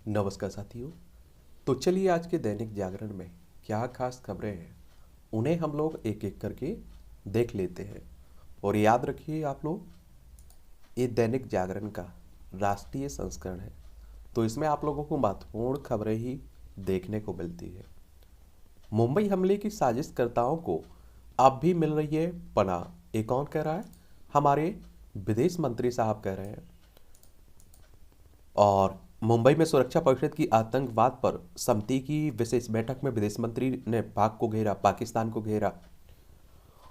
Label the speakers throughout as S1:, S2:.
S1: नमस्कार साथियों। तो चलिए आज के दैनिक जागरण में क्या खास खबरें हैं उन्हें हम लोग एक एक करके देख लेते हैं। और याद रखिए आप लोग, ये दैनिक जागरण का राष्ट्रीय संस्करण है, तो इसमें आप लोगों को महत्वपूर्ण खबरें ही देखने को मिलती है। मुंबई हमले की साजिशकर्ताओं को अब भी मिल रही है पनाह, ये कौन कह रहा है? हमारे विदेश मंत्री साहब कह रहे हैं। और मुंबई में सुरक्षा परिषद की आतंकवाद पर समिति की विशेष बैठक में विदेश मंत्री ने पाक को घेरा, पाकिस्तान को घेरा।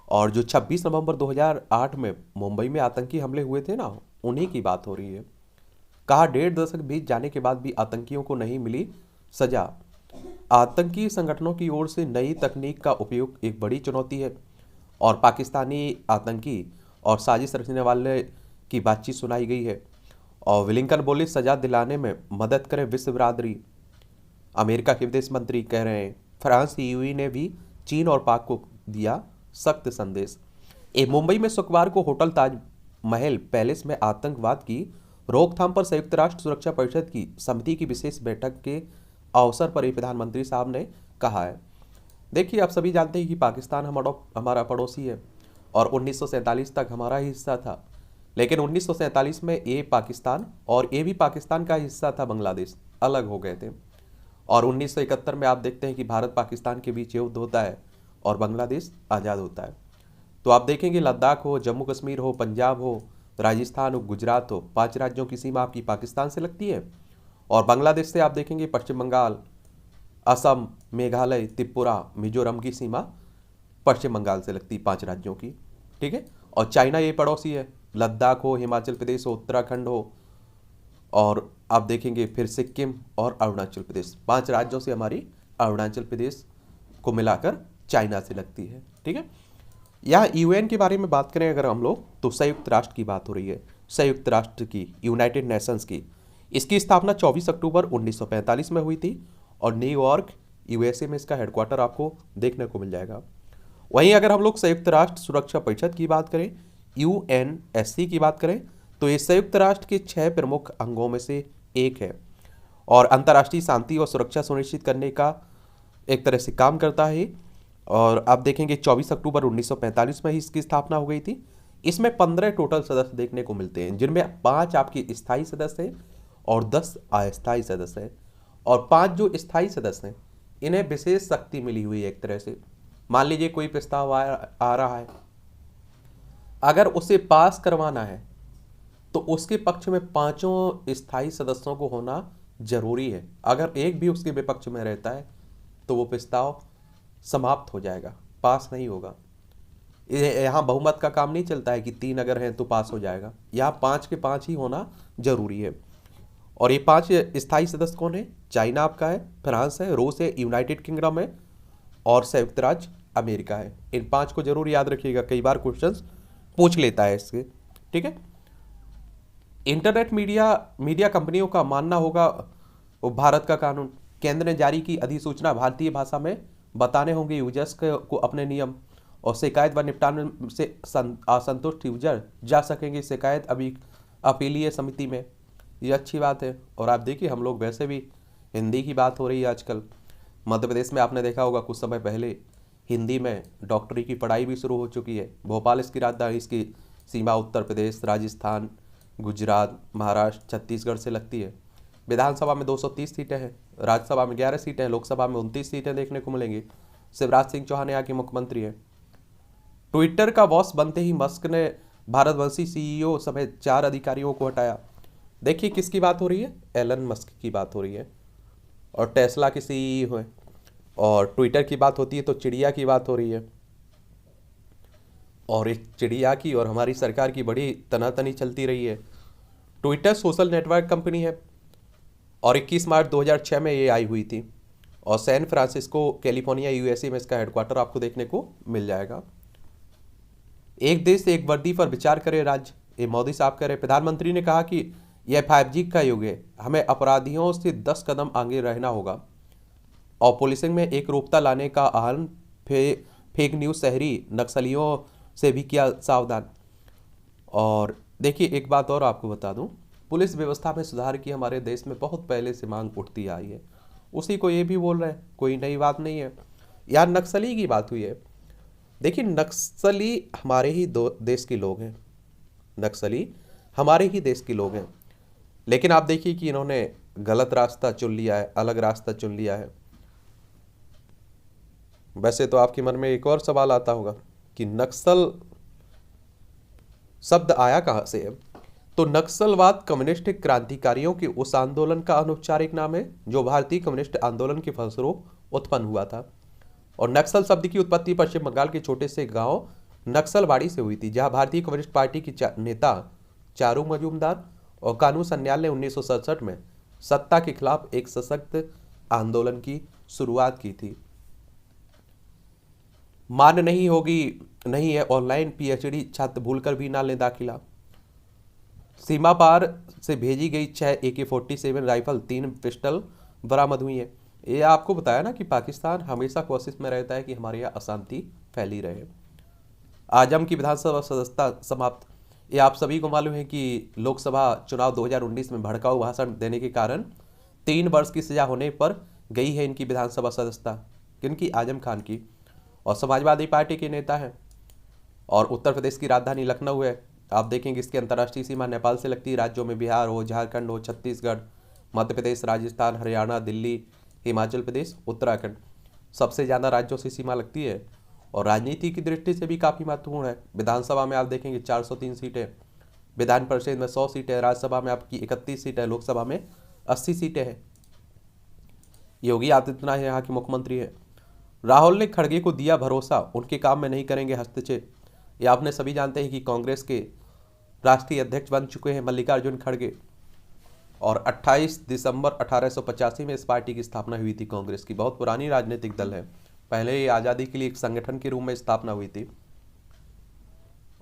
S1: और जो 26 नवंबर 2008 में मुंबई में आतंकी हमले हुए थे ना, उन्हीं की बात हो रही है। कहा 1.5 दशक बीत जाने के बाद भी आतंकियों को नहीं मिली सजा। आतंकी संगठनों की ओर से नई तकनीक का उपयोग एक बड़ी चुनौती है। और पाकिस्तानी आतंकी और साजिश रचने वाले की बातचीत सुनाई गई है। और विलिंगटन बोले सजा दिलाने में मदद करें विश्व बिरादरी। अमेरिका के विदेश मंत्री कह रहे हैं। फ्रांस की यूएई ने भी चीन और पाक को दिया सख्त संदेश। मुंबई में शुक्रवार को होटल ताज महल पैलेस में आतंकवाद की रोकथाम पर संयुक्त राष्ट्र सुरक्षा परिषद की समिति की विशेष बैठक के अवसर पर प्रधानमंत्री साहब ने कहा है। देखिए, आप सभी जानते हैं कि पाकिस्तान हमारा पड़ोसी है और 1947 तक हमारा ही हिस्सा था। लेकिन 1947 में ये पाकिस्तान और ये भी पाकिस्तान का हिस्सा था, बांग्लादेश अलग हो गए थे। और 1971 में आप देखते हैं कि भारत पाकिस्तान के बीच युद्ध होता है और बांग्लादेश आज़ाद होता है। तो आप देखेंगे लद्दाख हो, जम्मू कश्मीर हो, पंजाब हो, राजस्थान हो, गुजरात हो, 5 राज्यों की सीमा आपकी पाकिस्तान से लगती है। और बांग्लादेश से आप देखेंगे पश्चिम बंगाल, असम, मेघालय, त्रिपुरा, मिजोरम की सीमा पश्चिम बंगाल से लगती 5 राज्यों की। ठीक है। और चाइना ये पड़ोसी है, लद्दाख हो, हिमाचल प्रदेश हो, उत्तराखंड हो, और आप देखेंगे फिर सिक्किम और अरुणाचल प्रदेश, 5 राज्यों से हमारी अरुणाचल प्रदेश को मिलाकर चाइना से लगती है। ठीक है। यहाँ यूएन के बारे में बात करें अगर हम लोग, तो संयुक्त राष्ट्र की बात हो रही है। संयुक्त राष्ट्र की, यूनाइटेड नेशंस की, इसकी स्थापना 24 अक्टूबर 1945 में हुई थी और न्यूयॉर्क यूएसए में इसका हेडक्वार्टर आपको देखने को मिल जाएगा। वहीं अगर हम लोग संयुक्त राष्ट्र सुरक्षा परिषद की बात करें, यूएनएससी की बात करें, तो ये संयुक्त राष्ट्र के 6 प्रमुख अंगों में से एक है और अंतर्राष्ट्रीय शांति और सुरक्षा सुनिश्चित करने का एक तरह से काम करता है। और आप देखेंगे 24 अक्टूबर 1945 में ही इसकी स्थापना हो गई थी। इसमें 15 टोटल सदस्य देखने को मिलते हैं, जिनमें 5 आपके स्थायी सदस्य हैं और 10 अस्थायी सदस्य हैं। और 5 जो स्थायी सदस्य हैं, इन्हें विशेष शक्ति मिली हुई है एक तरह से। मान लीजिए कोई प्रस्ताव आ रहा है, अगर उसे पास करवाना है तो उसके पक्ष में 5 स्थायी सदस्यों को होना जरूरी है। अगर एक भी उसके विपक्ष में रहता है तो वो प्रस्ताव समाप्त हो जाएगा, पास नहीं होगा। यहाँ बहुमत का काम नहीं चलता है कि 3 अगर हैं तो पास हो जाएगा। यहाँ 5 के 5 ही होना जरूरी है। और ये 5 स्थायी सदस्य कौन है? चाइना आपका है, फ्रांस है, रूस है, यूनाइटेड किंगडम है और संयुक्त राज्य अमेरिका है। इन 5 को जरूर याद रखिएगा, कई बार क्वेश्चंस पूछ लेता है इसके। ठीक है। इंटरनेट मीडिया कंपनियों का मानना होगा वो भारत का कानून। केंद्र ने जारी की अधिसूचना, भारतीय भाषा में बताने होंगे यूजर्स को अपने नियम। और शिकायत व निपटान से असंतुष्ट यूजर जा सकेंगे शिकायत अपीलीय समिति में। ये अच्छी बात है। और आप देखिए, हम लोग वैसे भी, हिंदी की बात हो रही है आजकल। मध्य प्रदेश में आपने देखा होगा कुछ समय पहले हिंदी में डॉक्टरी की पढ़ाई भी शुरू हो चुकी है। भोपाल इसकी राजधानी, इसकी सीमा उत्तर प्रदेश, राजस्थान, गुजरात, महाराष्ट्र, छत्तीसगढ़ से लगती है। विधानसभा में 230 सीटें हैं, राज्यसभा में 11 सीटें हैं, लोकसभा में 29 सीटें देखने को मिलेंगी। शिवराज सिंह चौहान यहाँ के मुख्यमंत्री हैं। ट्विटर का बॉस बनते ही मस्क ने भारतवंशी सीईओ समेत 4 अधिकारियों को हटाया। देखिए किसकी बात हो रही है? एलन मस्क की बात हो रही है। और टेस्ला के सीईओ हैं। और ट्विटर की बात होती है तो चिड़िया की बात हो रही है। और इस चिड़िया की और हमारी सरकार की बड़ी तनातनी चलती रही है। ट्विटर सोशल नेटवर्क कंपनी है और 21 मार्च 2006 में ये आई हुई थी। और सैन फ्रांसिस्को, कैलिफोर्निया, यूएसए में इसका हेडक्वार्टर आपको देखने को मिल जाएगा। एक देश एक वर्दी पर विचार करे राज्य, ये मोदी साहब कह रहे। प्रधानमंत्री ने कहा कि यह 5G का युग है, हमें अपराधियों से 10 कदम आगे रहना होगा। और पुलिसिंग में एक रूपता लाने का आह्वान, फेक न्यूज़, शहरी नक्सलियों से भी किया सावधान। और देखिए एक बात और आपको बता दूं, पुलिस व्यवस्था में सुधार की हमारे देश में बहुत पहले से मांग उठती आई है, उसी को ये भी बोल रहे हैं, कोई नई बात नहीं है। यहाँ नक्सली की बात हुई है। देखिए, नक्सली हमारे ही देश के लोग हैं, नक्सली हमारे ही देश के लोग हैं, लेकिन आप देखिए कि इन्होंने गलत रास्ता चुन लिया है, अलग रास्ता चुन लिया है। वैसे तो आपके मन में एक और सवाल आता होगा कि नक्सल शब्द आया कहाँ से है। तो नक्सलवाद कम्युनिस्ट क्रांतिकारियों के उस आंदोलन का अनौपचारिक नाम है जो भारतीय कम्युनिस्ट आंदोलन के फलस्वरूप उत्पन्न हुआ था। और नक्सल शब्द की उत्पत्ति पश्चिम बंगाल के छोटे से गांव नक्सलबाड़ी से हुई थी, जहां भारतीय कम्युनिस्ट पार्टी की नेता चारू मजूमदार और कानून सन्याल ने 1967 में सत्ता के खिलाफ एक सशक्त आंदोलन की शुरुआत की थी। मान नहीं होगी, नहीं है ऑनलाइन पीएचडी छात्र भूलकर भी ना लें दाखिला। सीमा पार से भेजी गई 6 AK-47 राइफल, 3 पिस्टल बरामद हुई है। ये आपको बताया ना कि पाकिस्तान हमेशा कोशिश में रहता है कि हमारे यहाँ अशांति फैली रहे। आजम की विधानसभा सदस्यता समाप्त। ये आप सभी को मालूम है कि लोकसभा चुनाव 2019 में भड़काऊ भाषण देने के कारण 3 वर्ष की सजा होने पर गई है इनकी विधानसभा सदस्यता। किनकी? आजम खान की। और समाजवादी पार्टी के नेता हैं और उत्तर प्रदेश की राजधानी लखनऊ है। आप देखेंगे इसकी अंतर्राष्ट्रीय सीमा नेपाल से लगती है। राज्यों में बिहार हो, झारखंड हो, छत्तीसगढ़, मध्य प्रदेश, राजस्थान, हरियाणा, दिल्ली, हिमाचल प्रदेश, उत्तराखंड, सबसे ज़्यादा राज्यों से सीमा लगती है। और राजनीति की दृष्टि से भी काफ़ी महत्वपूर्ण है। विधानसभा में आप देखेंगे 403 सीटें, विधान परिषद में 100 सीटें, राज्यसभा में आपकी 31 सीटें, लोकसभा में 80 सीटें हैं। योगी आदित्यनाथ यहाँ के मुख्यमंत्री हैं। राहुल ने खड़गे को दिया भरोसा, उनके काम में नहीं करेंगे हस्तक्षेप। ये आपने सभी जानते हैं कि कांग्रेस के राष्ट्रीय अध्यक्ष बन चुके हैं मल्लिकार्जुन खड़गे। और 28 दिसंबर 1885 में इस पार्टी की स्थापना हुई थी। कांग्रेस की बहुत पुरानी राजनीतिक दल है। पहले ये आज़ादी के लिए एक संगठन के रूप में स्थापना हुई थी।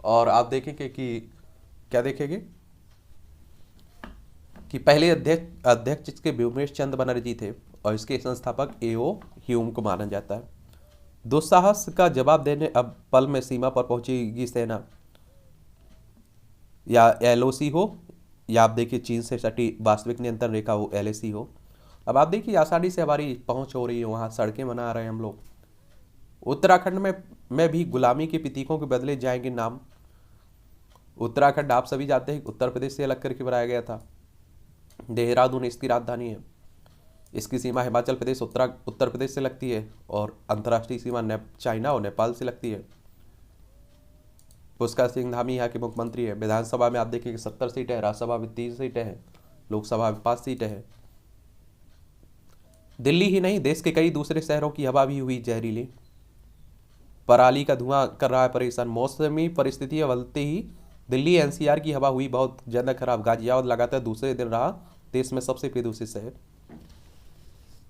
S1: और आप देखेंगे कि क्या देखेंगे कि पहले अध्यक्ष इसके व्योमेश चंद्र बनर्जी थे और इसके संस्थापक A.O. ह्यूम को माना जाता है। दुस्साहस का जवाब देने अब पल में सीमा पर पहुंचेगी सेना, या LOC हो या आप देखिए चीन से सटी वास्तविक नियंत्रण रेखा हो, LAC हो। अब आप देखिए आसानी से हमारी पहुंच हो रही है, वहाँ सड़कें बना रहे हैं हम लोग। उत्तराखंड में भी गुलामी के प्रतीकों के बदले जाएंगे नाम। उत्तराखंड आप सभी जानते हैं उत्तर प्रदेश से अलग करके बनाया गया था। देहरादून इसकी राजधानी है। इसकी सीमा हिमाचल प्रदेश उत्तर प्रदेश से लगती है और अंतर्राष्ट्रीय सीमा चाइना और नेपाल से लगती है। पुष्कर सिंह धामी यहाँ के मुख्यमंत्री है। विधानसभा में आप देखेंगे 70 सीटें हैं, राज्यसभा में 3 सीटें हैं, लोकसभा में 5 सीटें हैं। दिल्ली ही नहीं, देश के कई दूसरे शहरों की हवा भी हुई जहरीली। पराली का धुआं कर रहा है परेशान। मौसमी परिस्थितियां बदलते ही दिल्ली NCR की हवा हुई बहुत ज्यादा खराब। गाजियाबाद लगातार दूसरे दिन रहा देश में सबसे प्रदूषित शहर।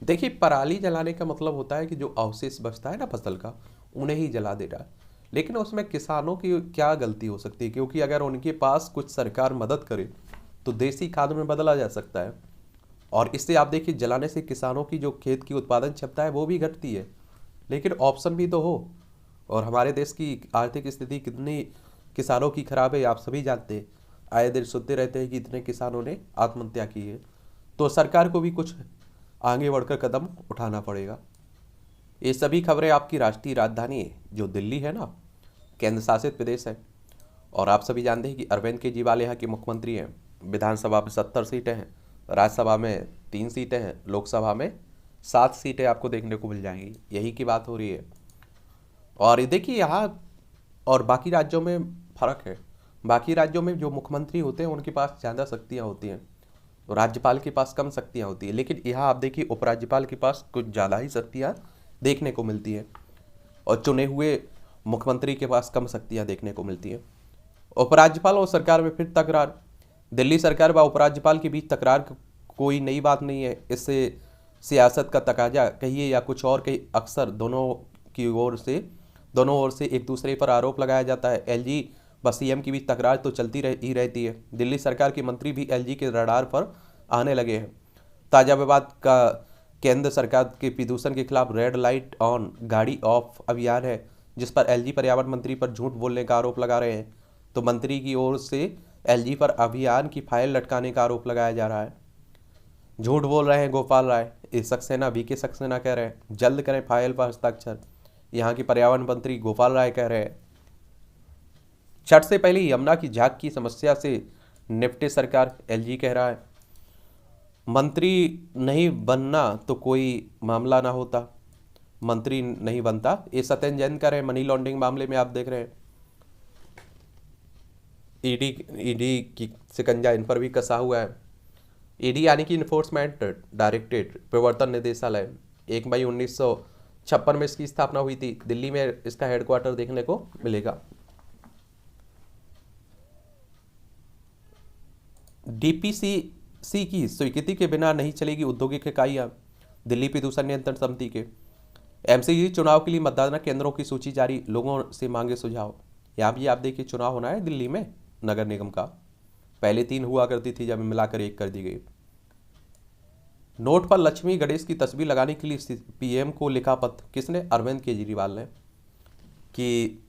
S1: देखिए, पराली जलाने का मतलब होता है कि जो अवशेष बचता है ना फसल का, उन्हें ही जला दे रहा है। लेकिन उसमें किसानों की क्या गलती हो सकती है? क्योंकि अगर उनके पास कुछ सरकार मदद करे तो देसी खाद में बदला जा सकता है। और इससे आप देखिए जलाने से किसानों की जो खेत की उत्पादन क्षमता है वो भी घटती है। लेकिन ऑप्शन भी तो हो। और हमारे देश की आर्थिक स्थिति कितनी किसानों की खराब है आप सभी जानते हैं। आए दिन सुनते रहते हैं कि इतने किसानों ने आत्महत्या की है। तो सरकार को भी कुछ आगे बढ़कर कदम उठाना पड़ेगा। ये सभी खबरें आपकी राष्ट्रीय राजधानी जो दिल्ली है ना, केंद्र शासित प्रदेश है। और आप सभी जानते हैं कि अरविंद केजरीवाल यहाँ के मुख्यमंत्री हैं। विधानसभा में 70 सीटें हैं, राज्यसभा में 3 सीटें हैं, लोकसभा में 7 सीटें आपको देखने को मिल जाएंगी। यही की बात हो रही है। और ये देखिए यहाँ और बाकी राज्यों में फ़र्क है। बाकी राज्यों में जो मुख्यमंत्री होते हैं उनके पास ज़्यादा शक्तियाँ होती हैं, तो राज्यपाल के पास कम शक्तियाँ होती है। लेकिन यहाँ आप देखिए उपराज्यपाल के पास कुछ ज़्यादा ही शक्तियाँ देखने को मिलती हैं और चुने हुए मुख्यमंत्री के पास कम शक्तियाँ देखने को मिलती हैं। उपराज्यपाल और सरकार में फिर तकरार। दिल्ली सरकार व उपराज्यपाल के बीच तकरार कोई नई बात नहीं है। इससे सियासत का तकाजा कहिए या कुछ और कहीं, अक्सर दोनों ओर से एक दूसरे पर आरोप लगाया जाता है। LG व CM की बीच तकरार तो चलती ही रहती है। दिल्ली सरकार के मंत्री भी LG के रडार पर आने लगे हैं। ताज़ा विवाद का केंद्र सरकार के प्रदूषण के खिलाफ रेड लाइट ऑन गाड़ी ऑफ अभियान है, जिस पर LG पर्यावरण मंत्री पर झूठ बोलने का आरोप लगा रहे हैं। तो मंत्री की ओर से एलजी पर अभियान की फाइल लटकाने का आरोप लगाया जा रहा है। झूठ बोल रहे हैं गोपाल राय, सक्सेना वीके सक्सेना कह रहे हैं जल्द करें फाइल पर हस्ताक्षर। यहाँ की पर्यावरण मंत्री गोपाल राय कह रहे हैं छठ से पहले यमुना की झाग की समस्या से निपटे सरकार, एलजी कह रहा है। मंत्री नहीं बनना तो कोई मामला ना होता, मंत्री नहीं बनता, ये सत्येंद्र जैन कह रहे हैं। मनी लॉन्ड्रिंग मामले में आप देख रहे हैं ईडी की शिकंजा इन पर भी कसा हुआ है। ईडी यानी कि इन्फोर्समेंट डायरेक्टरेट, प्रवर्तन निदेशालय, 1 मई 1956 में इसकी स्थापना हुई थी। दिल्ली में इसका हेडक्वार्टर देखने को मिलेगा। डीपीसीसी की स्वीकृति के बिना नहीं चलेगी औद्योगिक इकाइयां, दिल्ली प्रदूषण नियंत्रण समिति के। एमसीजी चुनाव के लिए मतदान केंद्रों की सूची जारी, लोगों से मांगे सुझाव। यहाँ भी आप देखिए चुनाव होना है दिल्ली में नगर निगम का, पहले 3 हुआ करती थी, जब मिलाकर 1 कर दी गई। नोट पर लक्ष्मी गणेश की तस्वीर लगाने के लिए पीएम को लिखा पत्र, किसने? अरविंद केजरीवाल ने, कि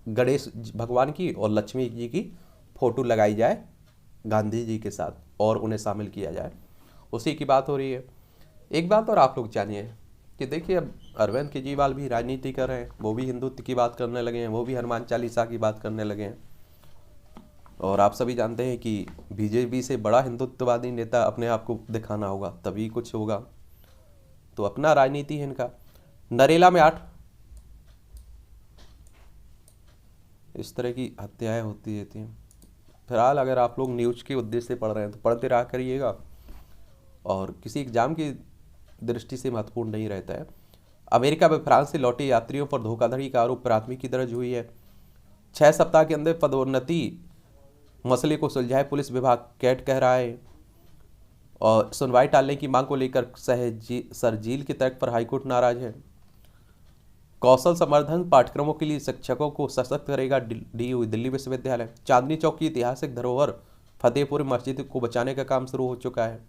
S1: गणेश भगवान की और लक्ष्मी जी की फोटो लगाई जाए गांधी जी के साथ और उन्हें शामिल किया जाए, उसी की बात हो रही है। एक बात और आप लोग जानिए कि देखिए अब अरविंद केजरीवाल भी राजनीति कर रहे हैं, वो भी हिंदुत्व की बात करने लगे हैं, वो भी हनुमान चालीसा की बात करने लगे हैं। और आप सभी जानते हैं कि बीजेपी से बड़ा हिंदुत्ववादी नेता अपने आप को दिखाना होगा तभी कुछ होगा, तो अपना राजनीति है इनका। नरेला में 8 इस तरह की हत्याएं होती रहती हैं। फिलहाल अगर आप लोग न्यूज़ के उद्देश्य से पढ़ रहे हैं तो पढ़ते रहा करिएगा, और किसी एग्जाम की दृष्टि से महत्वपूर्ण नहीं रहता है। अमेरिका में फ्रांस से लौटे यात्रियों पर धोखाधड़ी का आरोप, प्राथमिकी दर्ज हुई है। 6 सप्ताह के अंदर पदोन्नति मसले को सुलझाए पुलिस विभाग, कैट कह रहा है। और सुनवाई टालने की मांग को लेकर सरजील के तर्क पर हाईकोर्ट नाराज है। कौशल संवर्धन पाठ्यक्रमों के लिए शिक्षकों को सशक्त करेगा डीयू, दिल्ली विश्वविद्यालय। चांदनी चौक की ऐतिहासिक धरोहर फतेहपुर मस्जिद को बचाने का काम शुरू हो चुका है।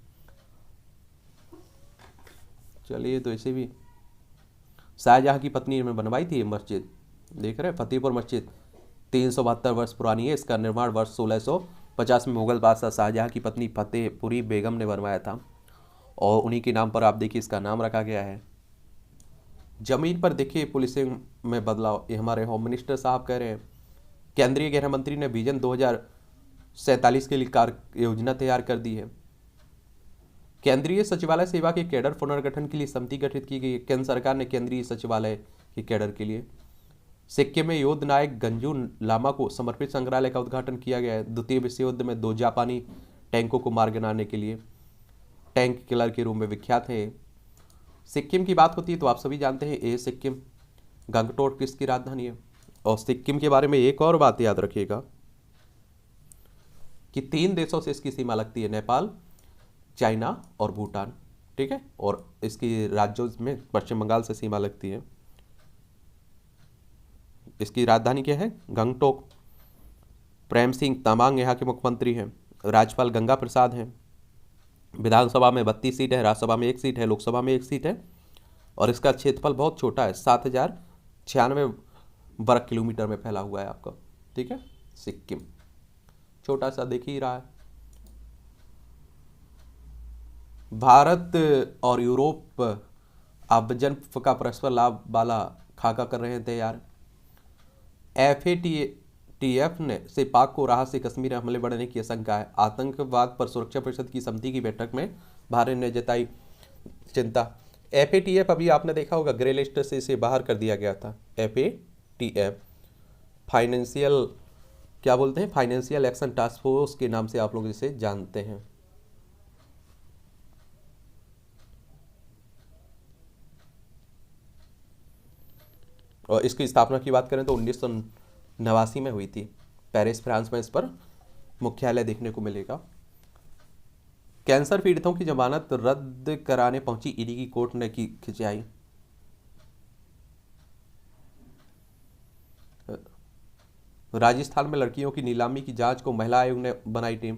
S1: चलिए, तो ऐसे भी शाहजहां की पत्नी ने बनवाई थी ये मस्जिद, देख रहे हैं फतेहपुर मस्जिद 372 वर्ष पुरानी है। इसका निर्माण वर्ष 1650 में मुगल बादशाह शाहजहां की पत्नी फतेहपुरी बेगम ने बनवाया था, और उन्हीं के नाम पर आप देखिए इसका नाम रखा गया है। जमीन पर देखिए पुलिसिंग में बदलाव, ये हमारे होम मिनिस्टर साहब कह रहे हैं। केंद्रीय गृह मंत्री ने विजन 2047 के लिए कार्य योजना तैयार कर दी है। केंद्रीय सचिवालय सेवा के कैडर पुनर्गठन के लिए समिति गठित की गई है। केंद्र सरकार ने केंद्रीय सचिवालय के कैडर के लिए। सिक्किम में योद्ध नायक गंजू लामा को समर्पित संग्रहालय का उद्घाटन किया गया है। द्वितीय विश्व युद्ध में 2 जापानी टैंकों को मार गिराने के लिए टैंक किलर के रूप में विख्यात है। सिक्किम की बात होती है तो आप सभी जानते हैं ये सिक्किम गंगटोक किसकी राजधानी है। और सिक्किम के बारे में एक और बात याद रखिएगा कि 3 देशों से इसकी सीमा लगती है, नेपाल, चाइना और भूटान, ठीक है। और इसकी राज्यों में पश्चिम बंगाल से सीमा लगती है। इसकी राजधानी क्या है? गंगटोक। प्रेम सिंह तमांग यहाँ के मुख्यमंत्री हैं। राज्यपाल गंगा प्रसाद हैं। विधानसभा में 32 सीट है, राज्यसभा में 1 सीट है, लोकसभा में 1 सीट है। और इसका क्षेत्रफल बहुत छोटा है, 7096 वर्ग किलोमीटर में फैला हुआ है आपका, ठीक है। सिक्किम छोटा सा दिख ही रहा है। भारत और यूरोप आव्रजन का परस्पर लाभ वाला खाका कर रहे हैं तैयार। एफएटीएफ ने से पाक को राहत से कश्मीर हमले बढ़ने की आशंका है। आतंकवाद पर सुरक्षा परिषद की समिति की बैठक में भारत ने जताई चिंता। एफएटीएफ अभी आपने देखा होगा ग्रे लिस्ट से इसे बाहर कर दिया गया था। एफएटीएफ फाइनेंशियल क्या बोलते हैं, फाइनेंशियल एक्शन टास्क फोर्स के नाम से आप लोग इसे जानते हैं। और इसकी स्थापना की बात करें तो 1989 में हुई थी। पेरिस फ्रांस में इस पर मुख्यालय देखने को मिलेगा। कैंसर पीड़ितों की जमानत रद्द कराने पहुंची ईडी की कोर्ट ने की खिंचाई। राजस्थान में लड़कियों की नीलामी की जांच को महिला आयोग ने बनाई टीम।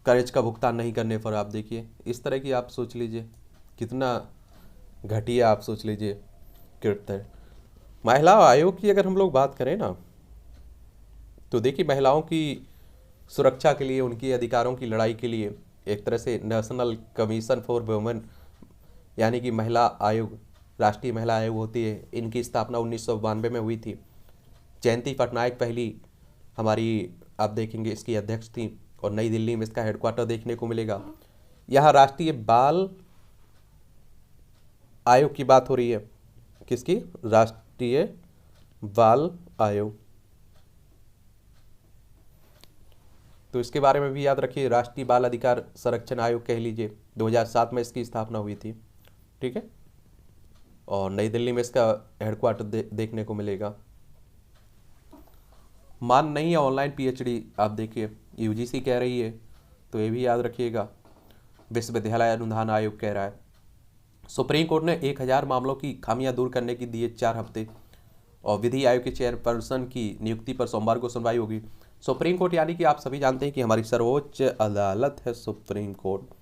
S1: कर्ज का भुगतान नहीं करने पर आप देखिए इस तरह की, आप सोच लीजिए कितना घटिया, आप सोच लीजिए कृत्य। महिला आयोग की अगर हम लोग बात करें ना तो देखिए महिलाओं की सुरक्षा के लिए, उनके अधिकारों की लड़ाई के लिए एक तरह से नेशनल कमीशन फॉर वुमेन यानी कि महिला आयोग, राष्ट्रीय महिला आयोग होती है, इनकी स्थापना 1992 में हुई थी। जयंती पटनायक पहली हमारी आप देखेंगे इसकी अध्यक्ष थी और नई दिल्ली में इसका हेडक्वार्टर देखने को मिलेगा। यहाँ राष्ट्रीय बाल आयोग की बात हो रही है, किसकी? राष्ट्रीय बाल आयोग। तो इसके बारे में भी याद रखिए, राष्ट्रीय बाल अधिकार संरक्षण आयोग कह लीजिए, 2007 में इसकी स्थापना हुई थी। ठीक है, और नई दिल्ली में इसका हेडक्वार्टर देखने को मिलेगा। मान नहीं है ऑनलाइन पीएचडी, आप देखिए यूजीसी कह रही है, तो ये भी याद रखिएगा। विश्वविद्यालय अनुदान आयोग कह रहा है। सुप्रीम कोर्ट ने 1000 मामलों की खामियां दूर करने की दिए 4 हफ्ते, और विधि आयोग के चेयरपर्सन की नियुक्ति पर सोमवार को सुनवाई होगी। सुप्रीम कोर्ट यानी कि आप सभी जानते हैं कि हमारी सर्वोच्च अदालत है सुप्रीम कोर्ट।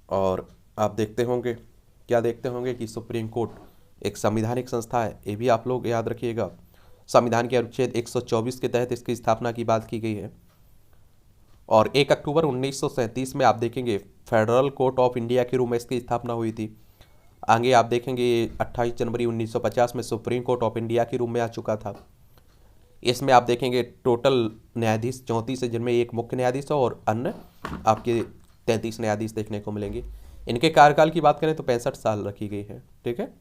S1: और आप देखते होंगे, क्या देखते होंगे कि सुप्रीम कोर्ट एक संवैधानिक संस्था है, ये भी आप लोग याद रखिएगा। संविधान के अनुच्छेद 124 के तहत इसकी स्थापना की बात की गई है। और 1 अक्टूबर 1937 में आप देखेंगे फेडरल कोर्ट ऑफ इंडिया के रूप में इसकी स्थापना हुई थी। आगे आप देखेंगे 28 जनवरी 1950 में सुप्रीम कोर्ट ऑफ इंडिया के रूप में आ चुका था। इसमें आप देखेंगे टोटल न्यायाधीश 34 है, जिनमें एक मुख्य न्यायाधीश और अन्य आपके 33 न्यायाधीश देखने को मिलेंगे। इनके कार्यकाल की बात करें तो 65 साल रखी गई है। ठीक है,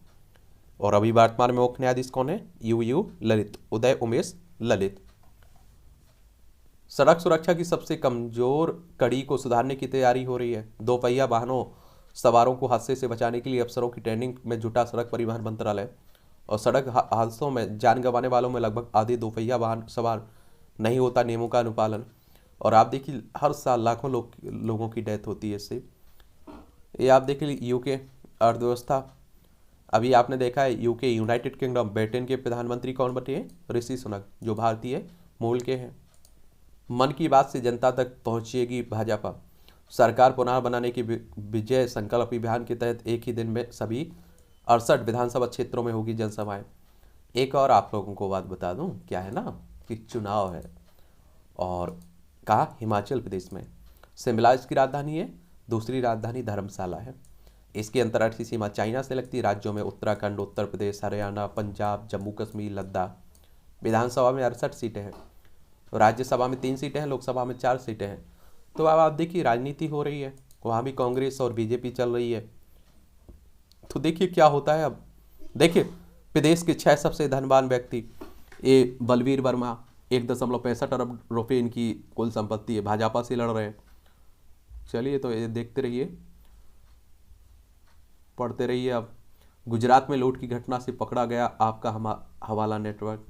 S1: और अभी वर्तमान में मुख्य न्यायाधीश कौन है? यू ललित, उदय उमेश ललित। सड़क सुरक्षा की सबसे कमजोर कड़ी को सुधारने की तैयारी हो रही है। 2 पहिया वाहनों सवारों को हादसे से बचाने के लिए अफसरों की ट्रेनिंग में जुटा सड़क परिवहन मंत्रालय। और सड़क हादसों में जान गंवाने वालों में लगभग आधे 2 पहिया वाहन सवार, नहीं होता नियमों का अनुपालन। और आप देखिए हर साल लाखों लोगों की डेथ होती है इससे। ये आप देखिए यूके अर्थव्यवस्था, अभी आपने देखा है यूके यूनाइटेड किंगडम, ब्रिटेन के प्रधानमंत्री कौन बने हैं? ऋषि सुनक, जो भारतीय मूल के हैं। मन की बात से जनता तक पहुंचेगी भाजपा। सरकार पुनः बनाने की विजय संकल्प अभियान के तहत एक ही दिन में सभी 68 विधानसभा क्षेत्रों में होगी जनसभाएं। एक और आप लोगों को बात बता दूं, क्या है ना कि चुनाव है, और कहाँ? हिमाचल प्रदेश में। शिमला इसकी राजधानी है, दूसरी राजधानी धर्मशाला है। इसकी अंतर्राष्ट्रीय सीमा चाइना से लगती राज्यों में उत्तराखंड, उत्तर प्रदेश, हरियाणा, पंजाब, जम्मू कश्मीर, लद्दाख। विधानसभा में 68 सीटें हैं, राज्यसभा में 3 सीटें हैं, लोकसभा में 4 सीटें हैं। तो अब आप देखिए राजनीति हो रही है, वहाँ भी कांग्रेस और बीजेपी चल रही है। तो देखिए क्या होता है। अब देखिए प्रदेश के 6 सबसे धनवान व्यक्ति, ये बलवीर वर्मा, 1.65 अरब रुपये इनकी कुल संपत्ति है, भाजपा से लड़ रहे हैं। चलिए तो ये देखते रहिए, पढ़ते रहिए। अब गुजरात में लूट की घटना से पकड़ा गया आपका हवाला नेटवर्क।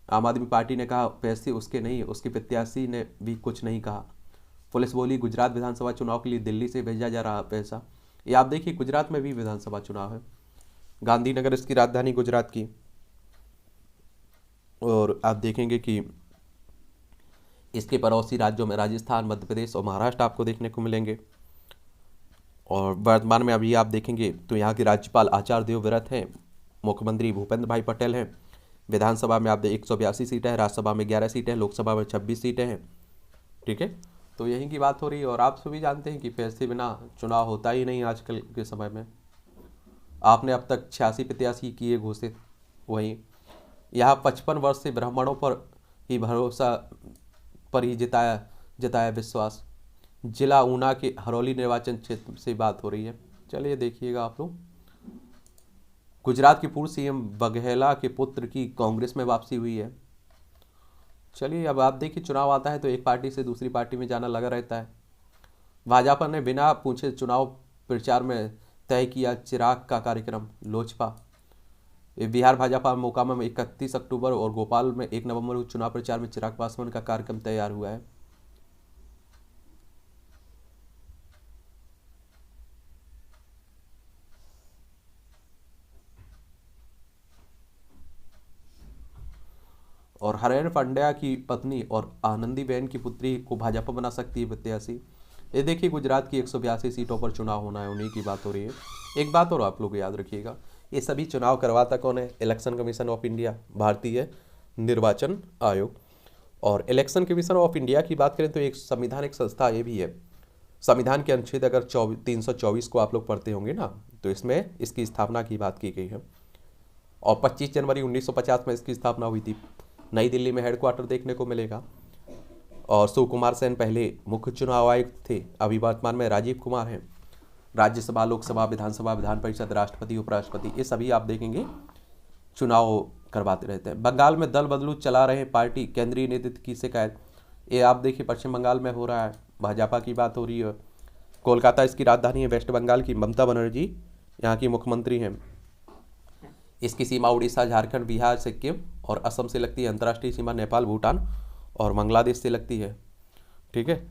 S1: आम आदमी पार्टी ने कहा पैसे उसके नहीं, उसके प्रत्याशी ने भी कुछ नहीं कहा। पुलिस बोली गुजरात विधानसभा चुनाव के लिए दिल्ली से भेजा जा रहा पैसा। ये आप देखिए गुजरात में भी विधानसभा चुनाव है। गांधीनगर इसकी राजधानी गुजरात की। और आप देखेंगे कि इसके पड़ोसी राज्यों में राजस्थान, मध्य प्रदेश और महाराष्ट्र आपको देखने को मिलेंगे। और वर्तमान में अभी आप देखेंगे तो यहाँ के राज्यपाल आचार्य देवव्रत हैं, मुख्यमंत्री भूपेंद्र भाई पटेल हैं। विधानसभा में आप 182 सीटें हैं, राज्यसभा में 11 सीटें हैं, लोकसभा में 26 सीटें हैं। ठीक है, तो यहीं की बात हो रही है। और आप सभी जानते हैं कि पैसे बिना चुनाव होता ही नहीं आजकल के समय में। आपने अब तक 86 प्रत्याशी किए घोषित, वहीं यहाँ 55 वर्ष से ब्राह्मणों पर ही भरोसा पर ही जताया विश्वास। जिला ऊना के हरौली निर्वाचन क्षेत्र से बात हो रही है। चलिए देखिएगा आप लोग। गुजरात के पूर्व सीएम बघेला के पुत्र की कांग्रेस में वापसी हुई है। चलिए अब आप देखिए चुनाव आता है तो एक पार्टी से दूसरी पार्टी में जाना लगा रहता है। भाजपा ने बिना पूछे चुनाव प्रचार में तय किया चिराग का कार्यक्रम। लोजपा, बिहार भाजपा मोकामा में 31 अक्टूबर और भोपाल में 1 नवंबर को चुनाव प्रचार में चिराग पासवान का कार्यक्रम तैयार हुआ है। और हरेन पांड्या की पत्नी और आनंदीबेन की पुत्री को भाजपा बना सकती है प्रत्याशी। ये देखिए गुजरात की 182 सीटों पर चुनाव होना है, उन्हीं की बात हो रही है। एक बात और आप लोग याद रखिएगा, ये सभी चुनाव करवाता कौन है? इलेक्शन कमीशन ऑफ इंडिया, भारतीय निर्वाचन आयोग। और इलेक्शन कमीशन ऑफ इंडिया की बात करें तो एक संवैधानिक संस्था ये भी है। संविधान के अनुच्छेद अगर 324 को आप लोग पढ़ते होंगे ना, तो इसमें इसकी स्थापना की बात की गई है। और 25 जनवरी 1950 में इसकी स्थापना हुई थी। नई दिल्ली में हेडक्वार्टर देखने को मिलेगा। और शिवकुमार सेन पहले मुख्य चुनाव आयुक्त थे, अभी वर्तमान में राजीव कुमार हैं। राज्यसभा, लोकसभा, विधानसभा, विधान परिषद, राष्ट्रपति, उपराष्ट्रपति, ये सभी आप देखेंगे चुनाव करवाते रहते हैं। बंगाल में दल बदलू चला रहे पार्टी, केंद्रीय नेतृत्व की शिकायत। ये आप देखिए पश्चिम बंगाल में हो रहा है, भाजपा की बात हो रही है। कोलकाता इसकी राजधानी है। वेस्ट बंगाल की ममता बनर्जी यहाँ की मुख्यमंत्री हैं। इसकी सीमा उड़ीसा, झारखंड, बिहार, सिक्किम और असम से लगती है। अंतर्राष्ट्रीय सीमा नेपाल, भूटान और बांग्लादेश से लगती है। ठीक है।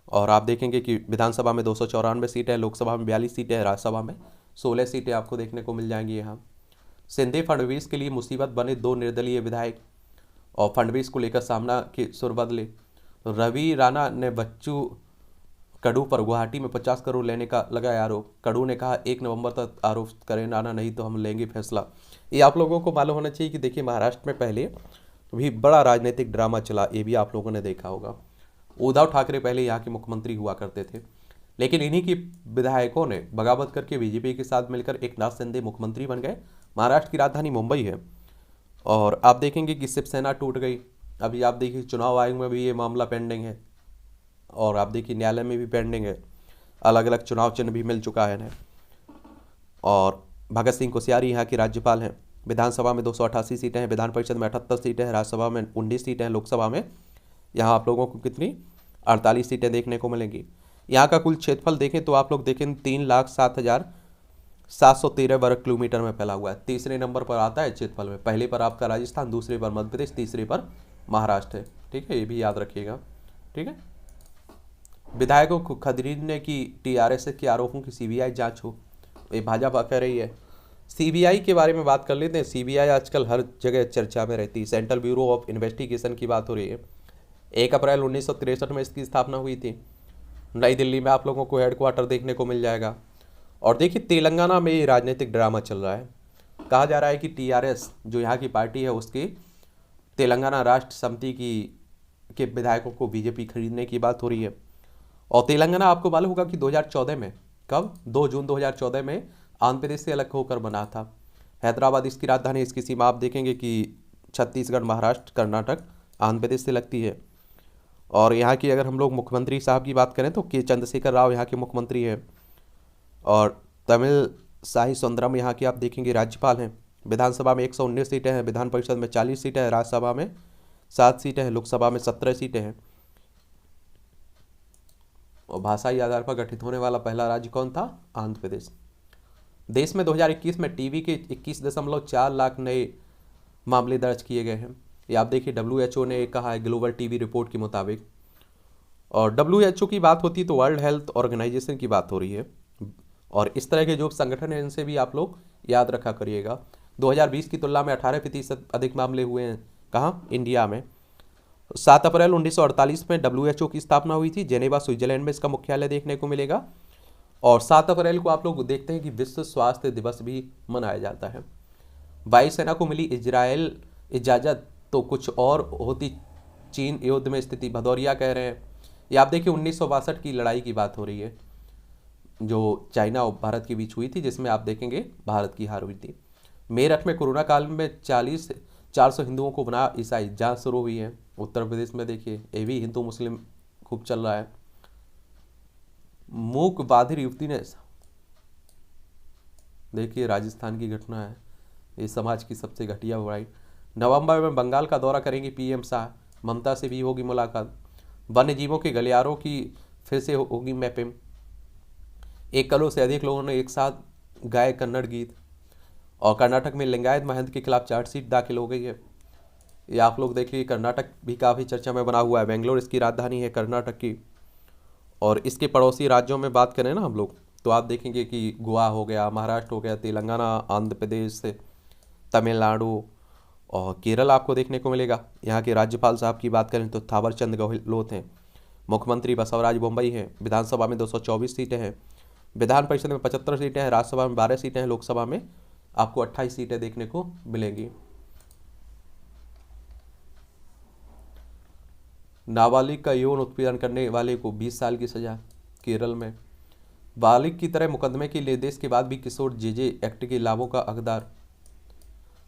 S1: और आप देखेंगे कि विधानसभा में 294 सीटें हैं, लोकसभा में 42 सीटें हैं, राज्यसभा में 16 सीटें आपको देखने को मिल जाएंगी यहाँ। सिंधे फडणवीस के लिए मुसीबत बने 2 निर्दलीय विधायक, और फडणवीस को लेकर सामना के सुर बदले। रवि राणा ने बच्चू कडू पर गुवाहाटी में 50 करोड़ लेने का लगाया आरोप। कडू ने कहा 1 नवंबर तक आरोप करें राणा, नहीं तो हम लेंगे फैसला। ये आप लोगों को मालूम होना चाहिए कि देखिए महाराष्ट्र में पहले भी बड़ा राजनीतिक ड्रामा चला, ये भी आप लोगों ने देखा होगा। उद्धव ठाकरे पहले यहाँ के मुख्यमंत्री हुआ करते थे, लेकिन इन्हीं की विधायकों ने बगावत करके बीजेपी के साथ मिलकर एकनाथ शिंदे मुख्यमंत्री बन गए। महाराष्ट्र की राजधानी मुंबई है। और आप देखेंगे कि शिवसेना टूट गई। अभी आप देखिए चुनाव आयोग में भी ये मामला पेंडिंग है, और आप देखिए न्यायालय में भी पेंडिंग है। अलग अलग चुनाव चिन्ह भी मिल चुका है इन्हें। और भगत सिंह कोश्यारी यहाँ के राज्यपाल हैं। विधानसभा में 288 सीटें हैं, विधान परिषद में 78 सीटें हैं, राज्यसभा में 19 सीटें हैं, लोकसभा में यहाँ आप लोगों को कितनी 48 सीटें देखने को मिलेंगी। यहाँ का कुल क्षेत्रफल देखें तो आप लोग देखें 3,07,713 वर्ग किलोमीटर में फैला हुआ है। तीसरे नंबर पर आता है क्षेत्रफल में। पहले पर आपका राजस्थान, दूसरे पर मध्य प्रदेश, तीसरे पर महाराष्ट्र है। ठीक है, ये भी याद रखिएगा। ठीक है। विधायकों को खरीदने की टीआरएस के आरोपों की सीबीआई जांच हो, ये भाजपा कह रही है। सीबीआई के बारे में बात कर लेते हैं। सीबीआई आजकल हर जगह चर्चा में रहती है। सेंट्रल ब्यूरो ऑफ इन्वेस्टिगेशन की बात हो रही है। 1 अप्रैल 1963 में इसकी स्थापना हुई थी। नई दिल्ली में आप लोगों को हेडक्वार्टर देखने को मिल जाएगा। और देखिए तेलंगाना में ये राजनीतिक ड्रामा चल रहा है। कहा जा रहा है कि टीआरएस जो यहाँ की पार्टी है, उसकी तेलंगाना राष्ट्र समिति के विधायकों को बीजेपी खरीदने की बात हो रही है। और तेलंगाना आपको मालूम होगा कि 2014 में, कब, 2 जून 2014 में आंध्र प्रदेश से अलग होकर बना था। हैदराबाद इसकी राजधानी। इसकी सीमा आप देखेंगे कि छत्तीसगढ़, महाराष्ट्र, कर्नाटक, आंध्र प्रदेश से लगती है। और यहाँ की अगर हम लोग मुख्यमंत्री साहब की बात करें तो के चंद्रशेखर राव यहाँ के मुख्यमंत्री हैं। और तमिल साई सुंदरम यहाँ की आप देखेंगे राज्यपाल हैं। विधानसभा में 119 सीटें हैं, विधान परिषद में 40 सीटें हैं, राज्यसभा में 7 सीटें हैं, लोकसभा में 17 सीटें हैं। और भाषाई आधार पर गठित होने वाला पहला राज्य कौन था? आंध्र प्रदेश। देश में 2021 में टीबी के 21.4 लाख नए मामले दर्ज किए गए हैं। ये आप देखिए WHO ने कहा है ग्लोबल टीबी रिपोर्ट के मुताबिक। और WHO की बात होती है तो वर्ल्ड हेल्थ ऑर्गेनाइजेशन की बात हो रही है। और इस तरह के जो संगठन हैं इनसे भी आप लोग याद रखा करिएगा। 2020 की तुलना में 18% अधिक मामले हुए हैं। कहाँ? इंडिया में। 7 अप्रैल 1948 में WHO की स्थापना हुई थी। जेनेवा, स्विट्जरलैंड में इसका मुख्यालय देखने को मिलेगा। और 7 अप्रैल को आप लोग देखते हैं कि विश्व स्वास्थ्य दिवस भी मनाया जाता है। वायुसेना को मिली इजराइल इजाज़त तो कुछ और होती चीन युद्ध में स्थिति, भदौरिया कह रहे हैं। ये आप देखिए 1962 की लड़ाई की बात हो रही है जो चाइना और भारत के बीच हुई थी, जिसमें आप देखेंगे भारत की हार हुई थी। मेरठ में कोरोना काल में 400 हिंदुओं को बना ईसाई, जांच शुरू हुई है। उत्तर प्रदेश में देखिए ये भी हिंदू मुस्लिम खूब चल रहा है। मूक बाधिर युवती ने, देखिए राजस्थान की घटना है, ये समाज की सबसे घटिया बुराई। नवंबर में बंगाल का दौरा करेंगी पीएम शाह, ममता से भी होगी मुलाकात। वन्य जीवों के गलियारों की फिर से होगी मैपिंग। 1 करोड़ से अधिक लोगों ने एक साथ गाए कन्नड़ गीत। और कर्नाटक में लिंगायत महंत के खिलाफ चार्जशीट दाखिल हो गई है। ये आप लोग देखिए कर्नाटक भी काफ़ी चर्चा में बना हुआ है। बेंगलोर इसकी राजधानी है कर्नाटक की। और इसके पड़ोसी राज्यों में बात करें ना हम लोग तो आप देखेंगे कि गोवा हो गया, महाराष्ट्र हो गया, तेलंगाना, आंध्र प्रदेश, तमिलनाडु और केरल आपको देखने को मिलेगा। यहाँ के राज्यपाल साहब की बात करें तो थावरचंद गहलोत हैं। मुख्यमंत्री बसवराज बोम्मई हैं। विधानसभा में 224 सीटें हैं, विधान परिषद में 75 सीटें हैं, राज्यसभा में 12 सीटें हैं, लोकसभा में आपको 28 सीटें देखने को मिलेंगी। नाबालिग का यौन उत्पीड़न करने वाले को 20 साल की सजा। केरल में बालिग की तरह मुकदमे के निर्देश के बाद भी किशोर जेजे एक्ट के लाभों का हकदार।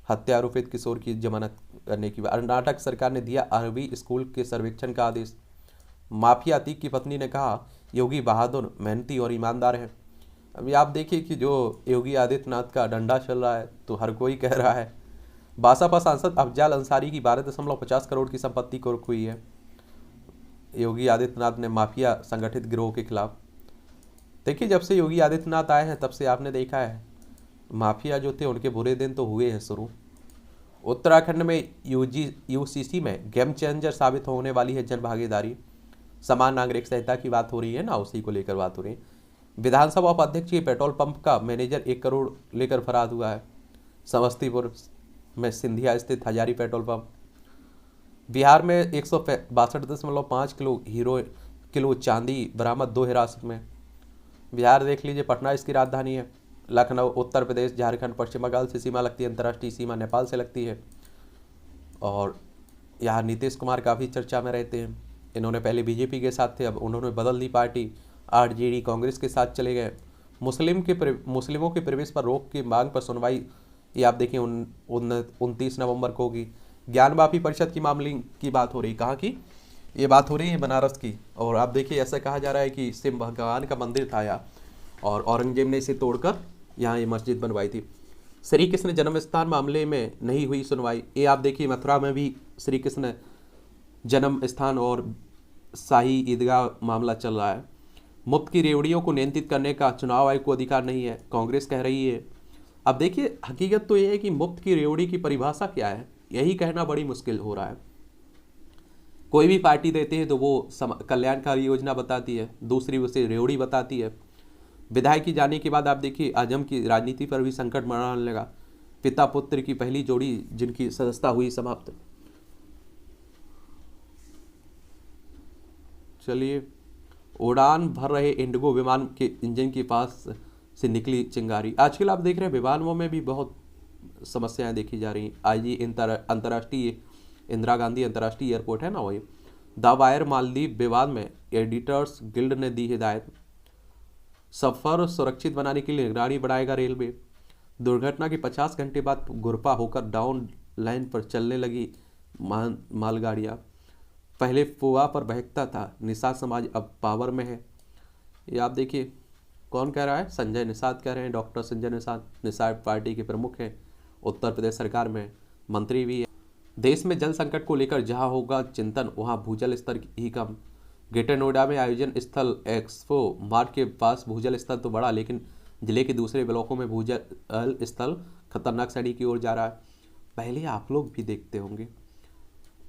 S1: हत्या आरोपित किशोर की जमानत करने की। कर्नाटक सरकार ने दिया अरबी स्कूल के सर्वेक्षण का आदेश। माफिया अतीक की पत्नी ने कहा योगी बहादुर मेहनती और ईमानदार है। अभी आप देखिए कि जो योगी आदित्यनाथ का डंडा चल रहा है तो हर कोई कह रहा है। बासपा सांसद अफजाल अंसारी की 12.50 करोड़ की संपत्ति कुर्क हुई है। योगी आदित्यनाथ ने माफिया संगठित गिरोह के खिलाफ। देखिए जब से योगी आदित्यनाथ आए हैं तब से आपने देखा है माफिया जो थे उनके बुरे दिन तो हुए हैं शुरू। उत्तराखंड में यूसीसी में गेम चेंजर साबित होने वाली है जन भागीदारी। समान नागरिक संहिता की बात हो रही है ना, उसी को लेकर बात हो रही है। विधानसभा उपाध्यक्ष के पेट्रोल पंप का मैनेजर 1 करोड़ लेकर फरार हुआ है। समस्तीपुर में सिंधिया स्थित हजारी पेट्रोल पंप। बिहार में 162.5 किलो चांदी बरामद, 2 हिरासत में। बिहार देख लीजिए, पटना इसकी राजधानी है। लखनऊ उत्तर प्रदेश, झारखंड, पश्चिम बंगाल से सीमा लगती है। अंतर्राष्ट्रीय सीमा नेपाल से लगती है। और यहाँ नीतीश कुमार काफ़ी चर्चा में रहते हैं। इन्होंने पहले बीजेपी के साथ थे, अब उन्होंने बदल दी पार्टी, आरजेडी कांग्रेस के साथ चले गए। मुस्लिमों के प्रवेश पर रोक की मांग पर सुनवाई ये आप देखिए 29 नवंबर को होगी। ज्ञानवापी परिषद की मामले की बात हो रही, कहाँ की ये बात हो रही है? बनारस की। और आप देखिए ऐसा कहा जा रहा है कि शिव भगवान का मंदिर था यहाँ और औरंगजेब ने इसे तोड़कर यहाँ ये मस्जिद बनवाई थी। श्री कृष्ण जन्म स्थान मामले में नहीं हुई सुनवाई। ये आप देखिए मथुरा में भी श्री कृष्ण जन्म स्थान और शाही ईदगाह मामला चल रहा है। मुफ्त की रेवड़ियों को नियंत्रित करने का चुनाव आयोग को अधिकार नहीं है, कांग्रेस कह रही है। अब देखिए हकीकत तो ये है कि मुफ्त की रेवड़ी की परिभाषा क्या है, यही कहना बड़ी मुश्किल हो रहा है। कोई भी पार्टी देते हैं तो वो कल्याणकारी योजना बताती है, दूसरी उसे रेवड़ी बताती है। विधायक की जाने के बाद आप देखिए आजम की राजनीति पर भी संकट मंडराने लगा। पिता पुत्र की पहली जोड़ी जिनकी सदस्यता हुई समाप्त। चलिए, उड़ान भर रहे इंडिगो विमान के इंजन के पास से निकली चिंगारी। आजकल आप देख रहे हैं विमानों में भी बहुत समस्याएं देखी जा रही। आईजी अंतर्राष्ट्रीय इंदिरा गांधी अंतर्राष्ट्रीय एयरपोर्ट है ना, वही द वायर मालदीव विवाद में एडिटर्स गिल्ड ने दी हिदायत। सफर सुरक्षित बनाने के लिए निगरानी बढ़ाएगा रेलवे। दुर्घटना के 50 घंटे बाद गुरपा होकर डाउन लाइन पर चलने लगी मालगाड़ियाँ। पहले फुआ पर बहकता था, निषाद समाज अब पावर में है। ये आप देखिए कौन कह रहा है? संजय निषाद कह रहे हैं। डॉक्टर संजय निषाद पार्टी के प्रमुख हैं, उत्तर प्रदेश सरकार में मंत्री भी है। देश में जल संकट को लेकर जहां होगा चिंतन वहां भूजल स्तर ही कम। ग्रेटर नोएडा में आयोजन स्थल एक्सपो मार्ट के पास भूजल स्तर तो बढ़ा, लेकिन जिले के दूसरे ब्लॉकों में भूजल स्तर खतरनाक श्रेणी की ओर जा रहा है। पहले आप लोग भी देखते होंगे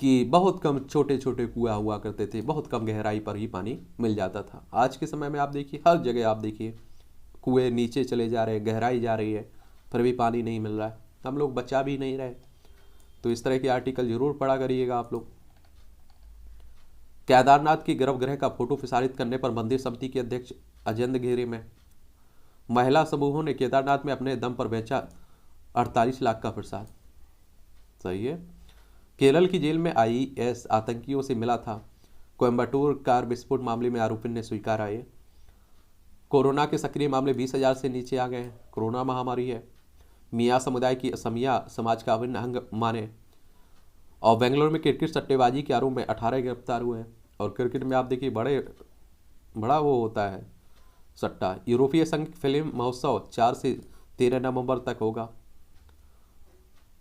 S1: कि बहुत कम छोटे छोटे कुआं हुआ करते थे, बहुत कम गहराई पर ही पानी मिल जाता था। आज के समय में आप देखिए हर जगह आप देखिए कुएं नीचे चले जा रहे हैं, गहराई जा रही है, फिर भी पानी नहीं मिल रहा है। हम लोग बचा भी नहीं रहे। तो इस तरह के आर्टिकल जरूर पढ़ा करिएगा आप लोग। केदारनाथ की गर्भगृह का फोटो प्रसारित करने पर मंदिर समिति के अध्यक्ष अजेंद्र घेरे में। महिला समूहों ने केदारनाथ में अपने दम पर बेचा 48 लाख का प्रसाद। सही है। केरल की जेल में आईएस आतंकियों से मिला था। कोयम्बटूर कार विस्फोट मामले में आरोपी ने स्वीकारा है। कोरोना के सक्रिय मामले 20,000 से नीचे आ गए हैं। कोरोना महामारी है। मियाँ समुदाय की असमिया समाज का अभिन्न अंग माने। और बेंगलोर में क्रिकेट सट्टेबाजी के आरोप में 18 गिरफ्तार हुए हैं। और क्रिकेट में आप देखिए बड़ा वो होता है सट्टा। यूरोपीय संघ फिल्म महोत्सव 4 से 13 नवंबर तक होगा।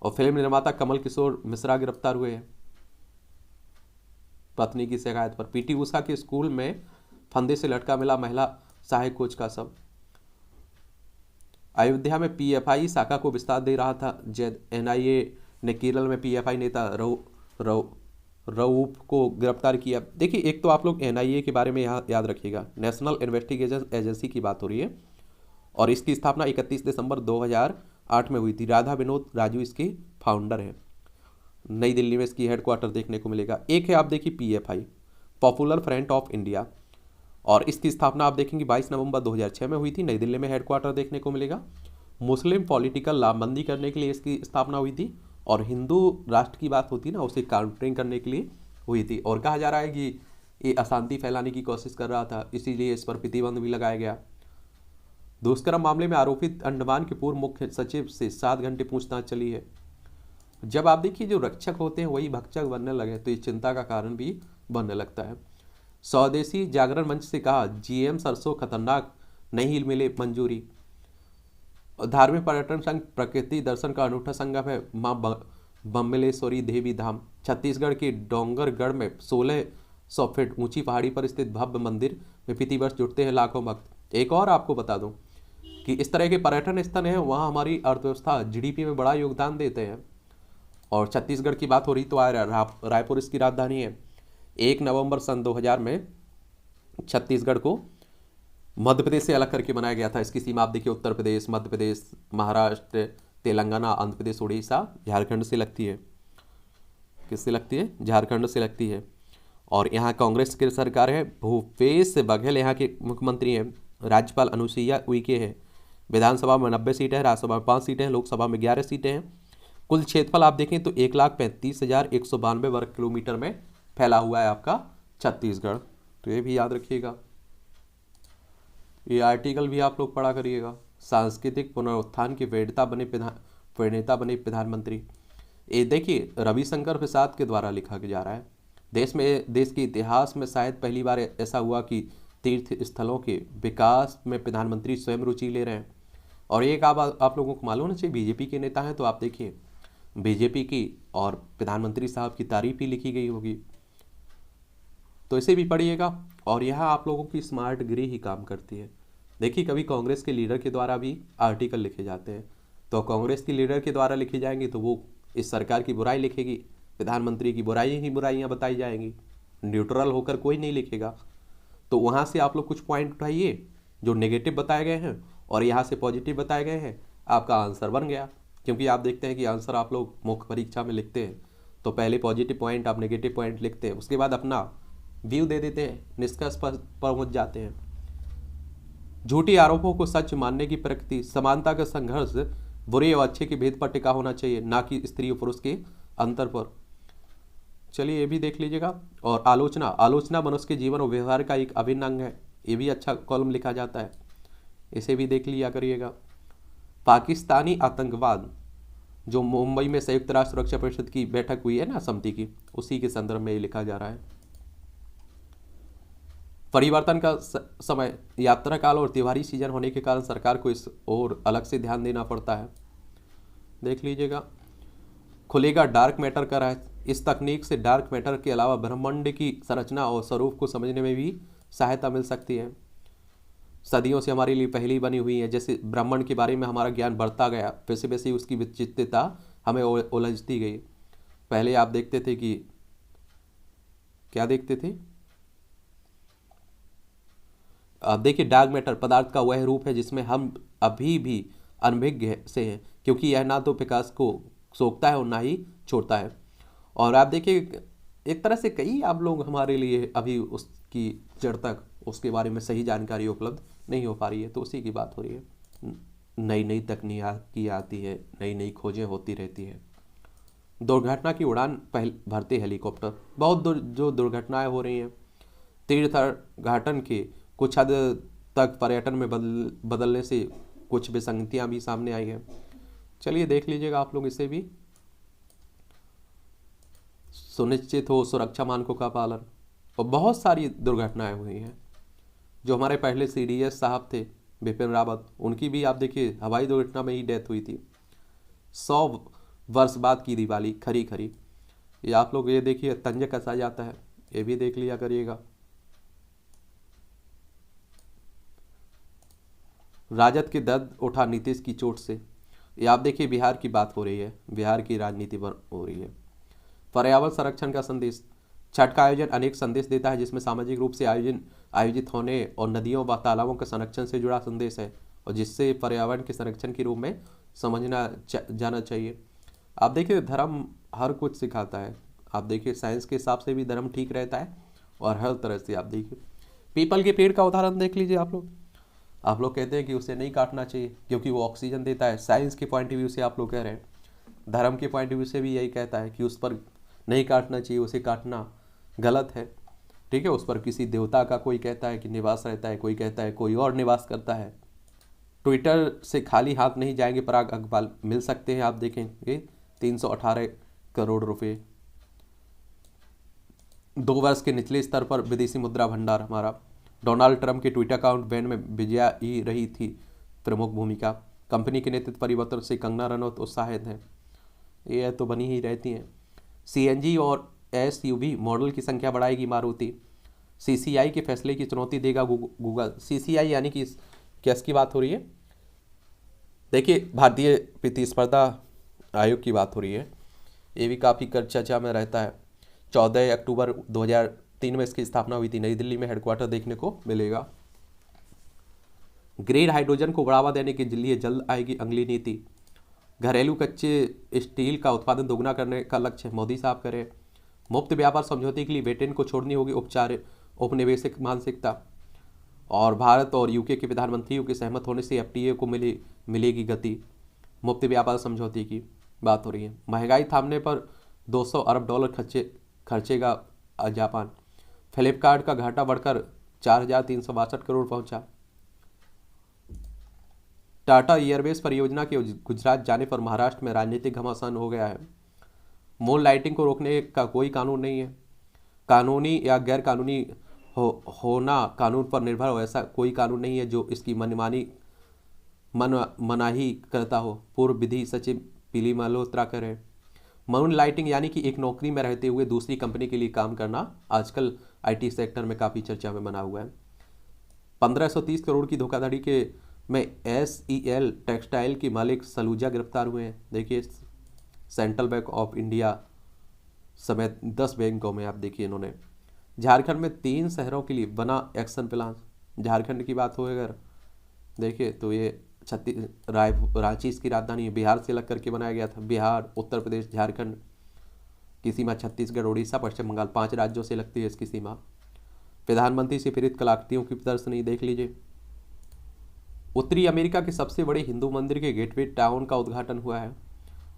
S1: और फिल्म निर्माता कमल किशोर मिश्रा गिरफ्तार हुए हैं पत्नी की शिकायत पर। पीटी उषा के स्कूल में फंदे से लटका मिला महिला सहायक कोच का शव। अयोध्या में पीएफआई शाखा को विस्तार दे रहा था जैद। एनआईए ने केरल में पीएफआई नेता रऊफ को गिरफ्तार किया। देखिए एक तो आप लोग एनआईए के बारे में यहाँ याद रखिएगा, नेशनल इन्वेस्टिगेशन एजेंसी की बात हो रही है। और इसकी स्थापना 31 दिसंबर 2008 में हुई थी। राधा विनोद राजू इसकी फाउंडर है। नई दिल्ली में इसकी हेडक्वार्टर देखने को मिलेगा। एक है आप देखिए PFI, popular front of India, और इसकी स्थापना आप देखेंगे 22 नवंबर 2006 में हुई थी। नई दिल्ली में हेडक्वार्टर देखने को मिलेगा। मुस्लिम पॉलिटिकल लामबंदी करने के लिए इसकी स्थापना हुई थी। और हिंदू राष्ट्र की बात होती ना, उसे काउंटरिंग करने के लिए हुई थी और कहा जा रहा है कि ये अशांति फैलाने की कोशिश कर रहा था, इसीलिए इस पर प्रतिबंध भी लगाया गया। दुष्कर्म मामले में आरोपित अंडमान के पूर्व मुख्य सचिव से 7 घंटे पूछताछ चली है। जब आप देखिए जो रक्षक होते हैं वही भक्षक बनने लगे तो ये चिंता का कारण भी बनने लगता है। स्वदेशी जागरण मंच से कहा जीएम सरसों खतरनाक, नहीं मिले मंजूरी। धार्मिक पर्यटन संघ प्रकृति दर्शन का अनूठा संगम है मां बम्बलेश्वरी देवी धाम। छत्तीसगढ़ के डोंगरगढ़ में 1600 फीट ऊंची पहाड़ी पर स्थित भव्य मंदिर में प्रतिवर्ष जुटते हैं लाखों भक्त। एक और आपको बता दूं कि इस तरह के पर्यटन स्थल हैं वहाँ हमारी अर्थव्यवस्था जीडीपी में बड़ा योगदान देते हैं। और छत्तीसगढ़ की बात हो रही तो रायपुर इसकी राजधानी है। 1 नवंबर सन 2000 में छत्तीसगढ़ को मध्य प्रदेश से अलग करके बनाया गया था। इसकी सीमा आप देखिए उत्तर प्रदेश, मध्य प्रदेश, महाराष्ट्र, तेलंगाना, आंध्र प्रदेश, उड़ीसा, झारखंड से लगती है। किससे लगती है? झारखंड से लगती है। और यहाँ कांग्रेस की सरकार है। भूपेश बघेल यहाँ के मुख्यमंत्री हैं। राज्यपाल अनुसुईया उइके है। विधानसभा में 90 सीटें हैं, राज्यसभा में 5 सीटें हैं, लोकसभा में 11 सीटें हैं। कुल क्षेत्रफल आप देखें तो 1,35,192 वर्ग किलोमीटर में फैला हुआ है आपका छत्तीसगढ़। तो ये भी याद रखिएगा, ये आर्टिकल भी आप लोग पढ़ा करिएगा। सांस्कृतिक पुनरुत्थान के प्रणेता बने प्रधानमंत्री। ये देखिए रविशंकर प्रसाद के द्वारा लिखा जा रहा है। देश के इतिहास में शायद पहली बार ऐसा हुआ कि तीर्थ स्थलों के विकास में प्रधानमंत्री स्वयं रुचि ले रहे हैं। और एक आप लोगों को मालूम होना चाहिए, बीजेपी के नेता हैं तो आप देखिए बीजेपी की और प्रधानमंत्री साहब की तारीफ ही लिखी गई होगी, तो इसे भी पढ़िएगा। और यहाँ आप लोगों की स्मार्ट गिरी ही काम करती है। देखिए कभी कांग्रेस के लीडर के द्वारा भी आर्टिकल लिखे जाते हैं, तो कांग्रेस के लीडर के द्वारा लिखे जाएंगे तो वो इस सरकार की बुराई लिखेगी, प्रधानमंत्री की बुराइयां बताई जाएंगी, न्यूट्रल होकर कोई नहीं लिखेगा। तो वहाँ से आप लोग कुछ पॉइंट उठाइए जो नेगेटिव बताए गए हैं और यहाँ से पॉजिटिव बताए गए हैं, आपका आंसर बन गया। क्योंकि आप देखते हैं कि आंसर आप लोग मुख्य परीक्षा में लिखते हैं तो पहले पॉजिटिव पॉइंट आप नेगेटिव पॉइंट लिखते हैं, उसके बाद अपना व्यू दे देते हैं, निष्कर्ष पर पहुंच जाते हैं। झूठी आरोपों को सच मानने की प्रकृति, समानता का संघर्ष बुरे और अच्छे के भेद पर टिका होना चाहिए, ना कि स्त्री और पुरुष के अंतर पर। चलिए ये भी देख लीजिएगा। और आलोचना मनुष्य के जीवन और व्यवहार का एक अभिन्न अंग है, ये भी अच्छा कॉलम लिखा जाता है, इसे भी देख लिया करिएगा। पाकिस्तानी आतंकवाद, जो मुंबई में संयुक्त राष्ट्र सुरक्षा परिषद की बैठक हुई है ना समिति की, उसी के संदर्भ में ये लिखा जा रहा है। परिवर्तन का समय, यात्रा काल और त्योहारी सीजन होने के कारण सरकार को इस ओर अलग से ध्यान देना पड़ता है, देख लीजिएगा। खुलेगा डार्क मैटर का रहस्य, इस तकनीक से डार्क मैटर के अलावा ब्रह्मांड की संरचना और स्वरूप को समझने में भी सहायता मिल सकती है। सदियों से हमारे लिए पहली बनी हुई है। जैसे ब्रह्मांड के बारे में हमारा ज्ञान बढ़ता गया, वैसे वैसे उसकी विचित्रता हमें उलझती गई। पहले आप देखते थे कि क्या देखते थे, अब देखिए डार्क मैटर पदार्थ का वह रूप है जिसमें हम अभी भी अनभिज्ञ से हैं, क्योंकि यह ना तो प्रकाश को सोखता है और ना ही छोड़ता है। और आप देखिए एक तरह से कई आप लोग हमारे लिए अभी उसकी जड़ तक उसके बारे में सही जानकारी उपलब्ध नहीं हो पा रही है, तो उसी की बात हो रही है। नई नई तकनीकी आती है, नई नई खोजें होती रहती है। दुर्घटना की उड़ान भरते हेलीकॉप्टर, बहुत जो दुर्घटनाएं हो रही हैं, तीर्थाटन के कुछ हद तक पर्यटन में बदलने से कुछ विसंगतियां भी सामने आई हैं। चलिए देख लीजिएगा आप लोग इसे भी। सुनिश्चित हो सुरक्षा मानकों का पालन, और बहुत सारी दुर्घटनाएं हुई हैं। जो हमारे पहले सीडीएस साहब थे बिपिन रावत, उनकी भी आप देखिए हवाई दुर्घटना में ही डेथ हुई थी। 100 वर्ष बाद की दिवाली खरी खरी, ये आप लोग ये देखिए तंज कसा जाता है, ये भी देख लिया करिएगा। राजद के दर्द उठा नीतीश की चोट से, ये आप देखिए बिहार की बात हो रही है, बिहार की राजनीति पर हो रही है। पर्यावरण संरक्षण का संदेश, छठ का आयोजन अनेक संदेश देता है, जिसमें सामाजिक रूप से आयोजित होने और नदियों व तालाबों के संरक्षण से जुड़ा संदेश है, और जिससे पर्यावरण के संरक्षण के रूप में समझना जाना चाहिए। आप देखिए धर्म हर कुछ सिखाता है, आप देखिए साइंस के हिसाब से भी धर्म ठीक रहता है, और हर तरह से आप देखिए पीपल के पेड़ का उदाहरण देख लीजिए आप लोग कहते हैं कि उसे नहीं काटना चाहिए क्योंकि वो ऑक्सीजन देता है। साइंस के पॉइंट ऑफ व्यू से आप लोग कह रहे हैं, धर्म के पॉइंट ऑफ व्यू से भी यही कहता है कि उस पर नहीं काटना चाहिए, उसे काटना गलत है। ठीक है, उस पर किसी देवता का कोई कहता है कि निवास रहता है, कोई कहता है कोई और निवास करता है। ट्विटर से खाली हाथ नहीं जाएंगे पराग अग्रवाल, मिल सकते हैं, आप देखेंगे 318 करोड़ रुपए। 2 वर्ष के निचले स्तर पर विदेशी मुद्रा भंडार हमारा। डोनाल्ड ट्रंप के ट्विटर अकाउंट बैन में विजया ही रही थी प्रमुख भूमिका। कंपनी के नेतृत्व परिवर्तन से कंगना रनौत उत्साहित हैं, ये तो बनी ही रहती हैं। सीएनजी और एसयूवी मॉडल की संख्या बढ़ाएगी मारुति। सीसीआई के फैसले की चुनौती देगा गूगल। सीसीआई यानी कि किसकी बात हो रही है? देखिए, भारतीय प्रतिस्पर्धा आयोग की बात हो रही है। ये भी काफ़ी चर्चा में रहता है। 14 अक्टूबर 2003 में इसकी स्थापना हुई थी। नई दिल्ली में हेडक्वार्टर देखने को मिलेगा। ग्रीन हाइड्रोजन को बढ़ावा देने के लिए जल्द आएगी अगली नीति। घरेलू कच्चे स्टील का उत्पादन दोगुना करने का लक्ष्य मोदी साहब करें। मुफ्त व्यापार समझौते के लिए ब्रिटेन को छोड़नी होगी औपनिवेशिक मानसिकता। और भारत और यूके के प्रधानमंत्रियों के सहमत होने से एफटीए को मिलेगी गति। मुफ्त व्यापार समझौते की बात हो रही है। महंगाई थामने पर 200 अरब डॉलर खर्चेगा जापान। फ्लिपकार्ट का घाटा बढ़कर 4,362 करोड़ पहुंचा। टाटा एयरवेज परियोजना के गुजरात जाने पर महाराष्ट्र में राजनीतिक घमासान हो गया है। मून लाइटिंग को रोकने का कोई कानून नहीं है। कानूनी या गैर कानूनी होना कानून पर निर्भर हो, ऐसा कोई कानून नहीं है जो इसकी मनाही करता हो। पूर्व विधि सचिव पीली मल्होत्रा करें। मून लाइटिंग यानी कि एक नौकरी में रहते हुए दूसरी कंपनी के लिए काम करना आजकल आईटी सेक्टर में काफ़ी चर्चा में बना हुआ है। 1530 करोड़ की धोखाधड़ी के में SEL टेक्सटाइल के मालिक सलूजा गिरफ्तार हुए हैं। देखिए, सेंट्रल बैंक ऑफ इंडिया समेत 10 बैंकों में आप देखिए इन्होंने। झारखंड में 3 शहरों के लिए बना एक्शन प्लान। झारखंड की बात हो अगर देखिए तो ये रांची इसकी राजधानी है। बिहार से अलग करके बनाया गया था। बिहार, उत्तर प्रदेश, झारखंड की सीमा छत्तीसगढ़, उड़ीसा, पश्चिम बंगाल, 5 राज्यों से लगती है इसकी सीमा। प्रधानमंत्री से प्रेरित कलाकृतियों की प्रदर्शनी देख लीजिए। उत्तरी अमेरिका के सबसे बड़े हिंदू मंदिर के गेटवे टाउन का उद्घाटन हुआ है।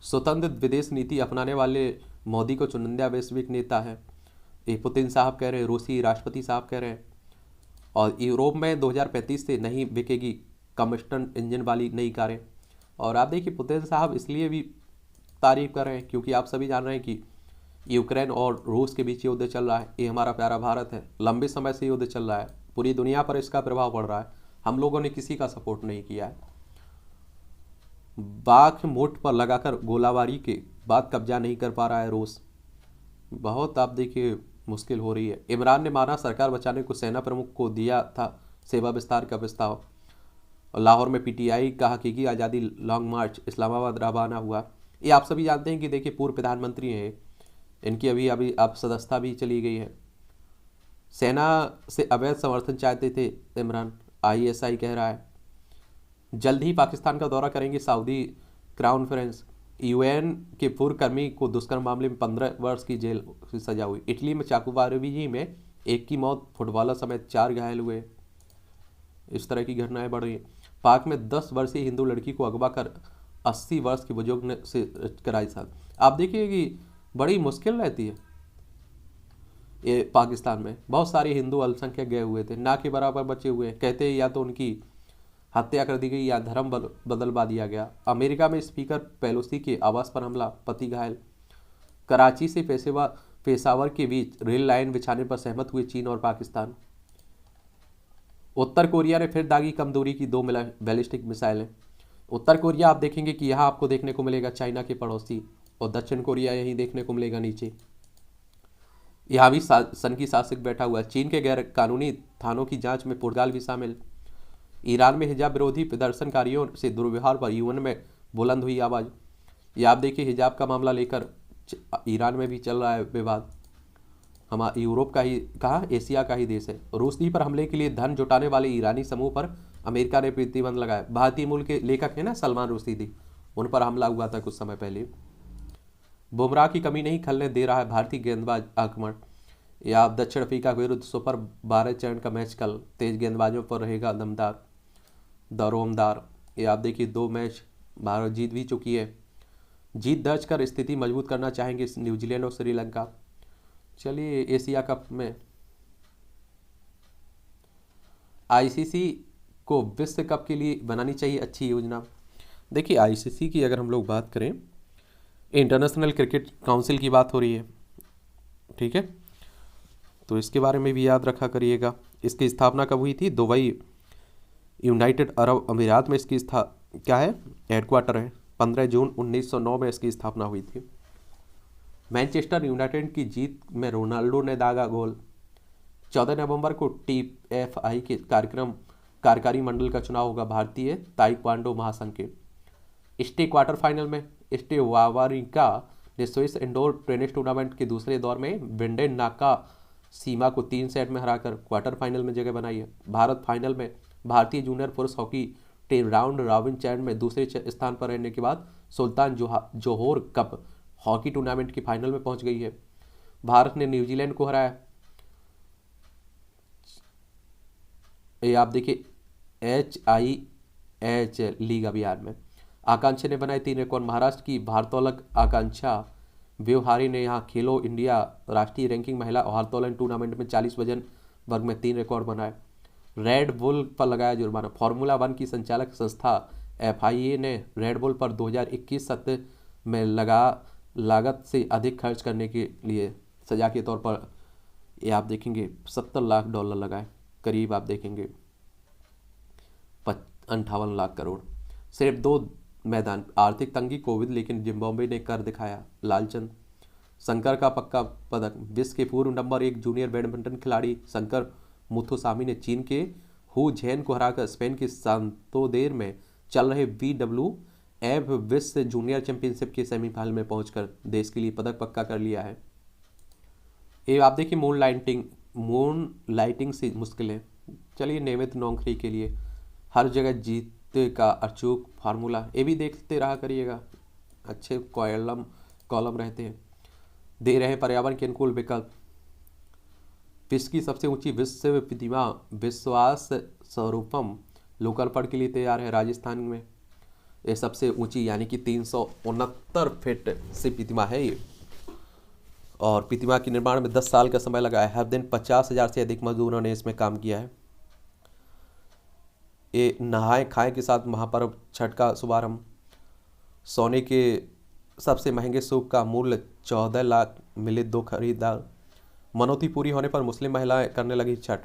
S1: स्वतंत्र विदेश नीति अपनाने वाले मोदी को चुनिंदा वैश्विक नेता है, ये पुतिन साहब कह रहे हैं, रूसी राष्ट्रपति साहब कह रहे हैं। और यूरोप में 2035 से नहीं बिकेगी कम्बस्टन इंजन वाली नई कारें। और आप देखिए, पुतिन साहब इसलिए भी तारीफ कर रहे हैं क्योंकि आप सभी जान रहे हैं कि यूक्रेन और रूस के बीच युद्ध चल रहा है। ये हमारा प्यारा भारत है, लंबे समय से युद्ध चल रहा है, पूरी दुनिया पर इसका प्रभाव पड़ रहा है। हम लोगों ने किसी का सपोर्ट नहीं किया है। बाघ मुठ पर लगाकर गोलाबारी के बाद कब्जा नहीं कर पा रहा है रूस। बहुत आप देखिए मुश्किल हो रही है। इमरान ने माना सरकार बचाने को सेना प्रमुख को दिया था सेवा विस्तार का प्रस्ताव। लाहौर में पीटीआई का हकीकी आज़ादी लॉन्ग मार्च इस्लामाबाद रवाना हुआ। ये आप सभी जानते हैं कि देखिए पूर्व प्रधानमंत्री हैं, इनकी अभी आप सदस्यता भी चली गई है। सेना से अवैध समर्थन चाहते थे इमरान, ISI कह रहा है। जल्द ही पाकिस्तान का दौरा करेंगे सऊदी क्राउन प्रिंस। UN के पूर्व कर्मी को दुष्कर्म मामले में 15 वर्ष की जेल की सजा हुई। इटली में चाकूबाजी में 1 की मौत, फुटबॉलर समेत 4 घायल हुए। इस तरह की घटनाएं बढ़ रही हैं। पाक में 10 वर्षीय हिंदू लड़की को अगवा कर 80 वर्ष के बुजुर्ग ने से कराई शादी। आप देखिए कि बड़ी मुश्किल रहती है। ये पाकिस्तान में बहुत सारे हिंदू अल्पसंख्यक गए हुए थे, ना के बराबर बचे हुए। कहते हैं या तो उनकी हत्या कर दी गई या धर्म बदलवा दिया गया। अमेरिका में स्पीकर पेलोसी के आवास पर हमला, पति घायल। कराची से पेशावर के बीच रेल लाइन बिछाने पर सहमत हुए चीन और पाकिस्तान। उत्तर कोरिया ने फिर दागी कम दूरी की 2 बैलिस्टिक मिसाइलें। उत्तर कोरिया आप देखेंगे कि यहाँ आपको देखने को मिलेगा चाइना के पड़ोसी, और दक्षिण कोरिया यहीं देखने को मिलेगा नीचे। यहाँ भी सन की शासक बैठा हुआ है। चीन के गैर कानूनी थानों की जांच में पुर्तगाल भी शामिल। ईरान में हिजाब विरोधी प्रदर्शनकारियों से दुर्व्यवहार पर UN में बुलंद हुई आवाज़। ये आप देखिए हिजाब का मामला लेकर ईरान में भी चल रहा है विवाद। हमारा यूरोप का ही कहा एशिया का ही देश है। रूसी पर हमले के लिए धन जुटाने वाले ईरानी समूह पर अमेरिका ने प्रतिबंध लगाया। भारतीय मूल के लेखक है ना सलमान रुश्दी, उन पर हमला हुआ था कुछ समय पहले। बुमराह की कमी नहीं खलने दे रहा है भारतीय गेंदबाज आक्रमण। या दक्षिण अफ्रीका के विरुद्ध सुपर 12 चरण का मैच कल, तेज गेंदबाजों पर रहेगा दरोमदार। ये आप देखिए 2 मैच भारत जीत भी चुकी है। जीत दर्ज कर स्थिति मजबूत करना चाहेंगे न्यूजीलैंड और श्रीलंका। चलिए, एशिया कप में आईसीसी को विश्व कप के लिए बनानी चाहिए अच्छी योजना। देखिए, आईसीसी की अगर हम लोग बात करें, इंटरनेशनल क्रिकेट काउंसिल की बात हो रही है, ठीक है, तो इसके बारे में भी याद रखा करिएगा। इसकी स्थापना कब हुई थी? दुबई, यूनाइटेड अरब अमीरात में इसकी क्या है, हेडक्वार्टर है। 15 जून 1909 में इसकी स्थापना हुई थी। मैनचेस्टर यूनाइटेड की जीत में रोनाल्डो ने दागा गोल। 14 नवंबर को टीएफआई के कार्यकारी मंडल का चुनाव होगा भारतीय ताइक्वांडो महासंघ के। स्टे क्वार्टर फाइनल में स्टे वावरिंका ने स्विस इंडोर टेनिस टूर्नामेंट के दूसरे दौर में विंडेन नाका सीमा को 3 सेट में हराकर क्वार्टर फाइनल में जगह बनाई है। भारत फाइनल में भारतीय जूनियर पुरुष हॉकी टीम राउंड रॉबिन चैन में दूसरे स्थान पर रहने के बाद सुल्तान जोहोर कप हॉकी टूर्नामेंट की फाइनल में पहुंच गई है। भारत ने न्यूजीलैंड को हराया। ये आप देखिए, HIH लीग अभियान में आकांक्षा ने बनाए 3 रिकॉर्ड। महाराष्ट्र की भारोत्तोलक आकांक्षा व्यवहारी ने यहाँ खेलो इंडिया राष्ट्रीय रैंकिंग महिला भारोत्तोलन टूर्नामेंट में 40 वजन वर्ग में 3 रिकॉर्ड बनाए। रेड बुल पर लगाया जुर्माना। फार्मूला 1 की संचालक संस्था FIA ने रेड बुल पर 2021 सत्र में लागत से अधिक खर्च करने के लिए सजा के तौर पर, ये आप देखेंगे, $70 लाख लगाए, करीब आप देखेंगे 58 लाख करोड़। सिर्फ 2 मैदान, आर्थिक तंगी, कोविड, लेकिन जिम्बाब्वे ने कर दिखाया। लालचंद शंकर का पक्का पदक। विश्व के पूर्व नंबर 1 जूनियर बैडमिंटन खिलाड़ी शंकर मुथुसामी ने चीन के हु झेन को हराकर स्पेन के सांतोदेर में चल रहे WWF विश्व जूनियर चैंपियनशिप के सेमीफाइनल में पहुंचकर देश के लिए पदक पक्का कर लिया है। ये आप देखिए, मून लाइटिंग से मुश्किल है। चलिए, नियमित नौकरी के लिए हर जगह जीतने का अचूक फार्मूला, ये भी देखते रहा करिएगा, अच्छे कॉलम रहते हैं। दे रहे हैं पर्यावरण के अनुकूल विकल्प। विश्व की सबसे ऊंची विश्व प्रतिमा विश्वास स्वरूपम लोकार्पण के लिए तैयार है राजस्थान में। ये सबसे ऊंची यानी कि 369 फीट से प्रतिमा है ये, और प्रतिमा के निर्माण में 10 साल का समय लगा है। हर दिन 50,000 से अधिक मजदूरों ने इसमें काम किया है। ये नहाए खाए के साथ महापर्व छठ का शुभारंभ। सोने के सबसे महंगे सूप का मूल्य 14 लाख मिले 2 खरीदार। मनौती पूरी होने पर मुस्लिम महिलाएं करने लगी छठ।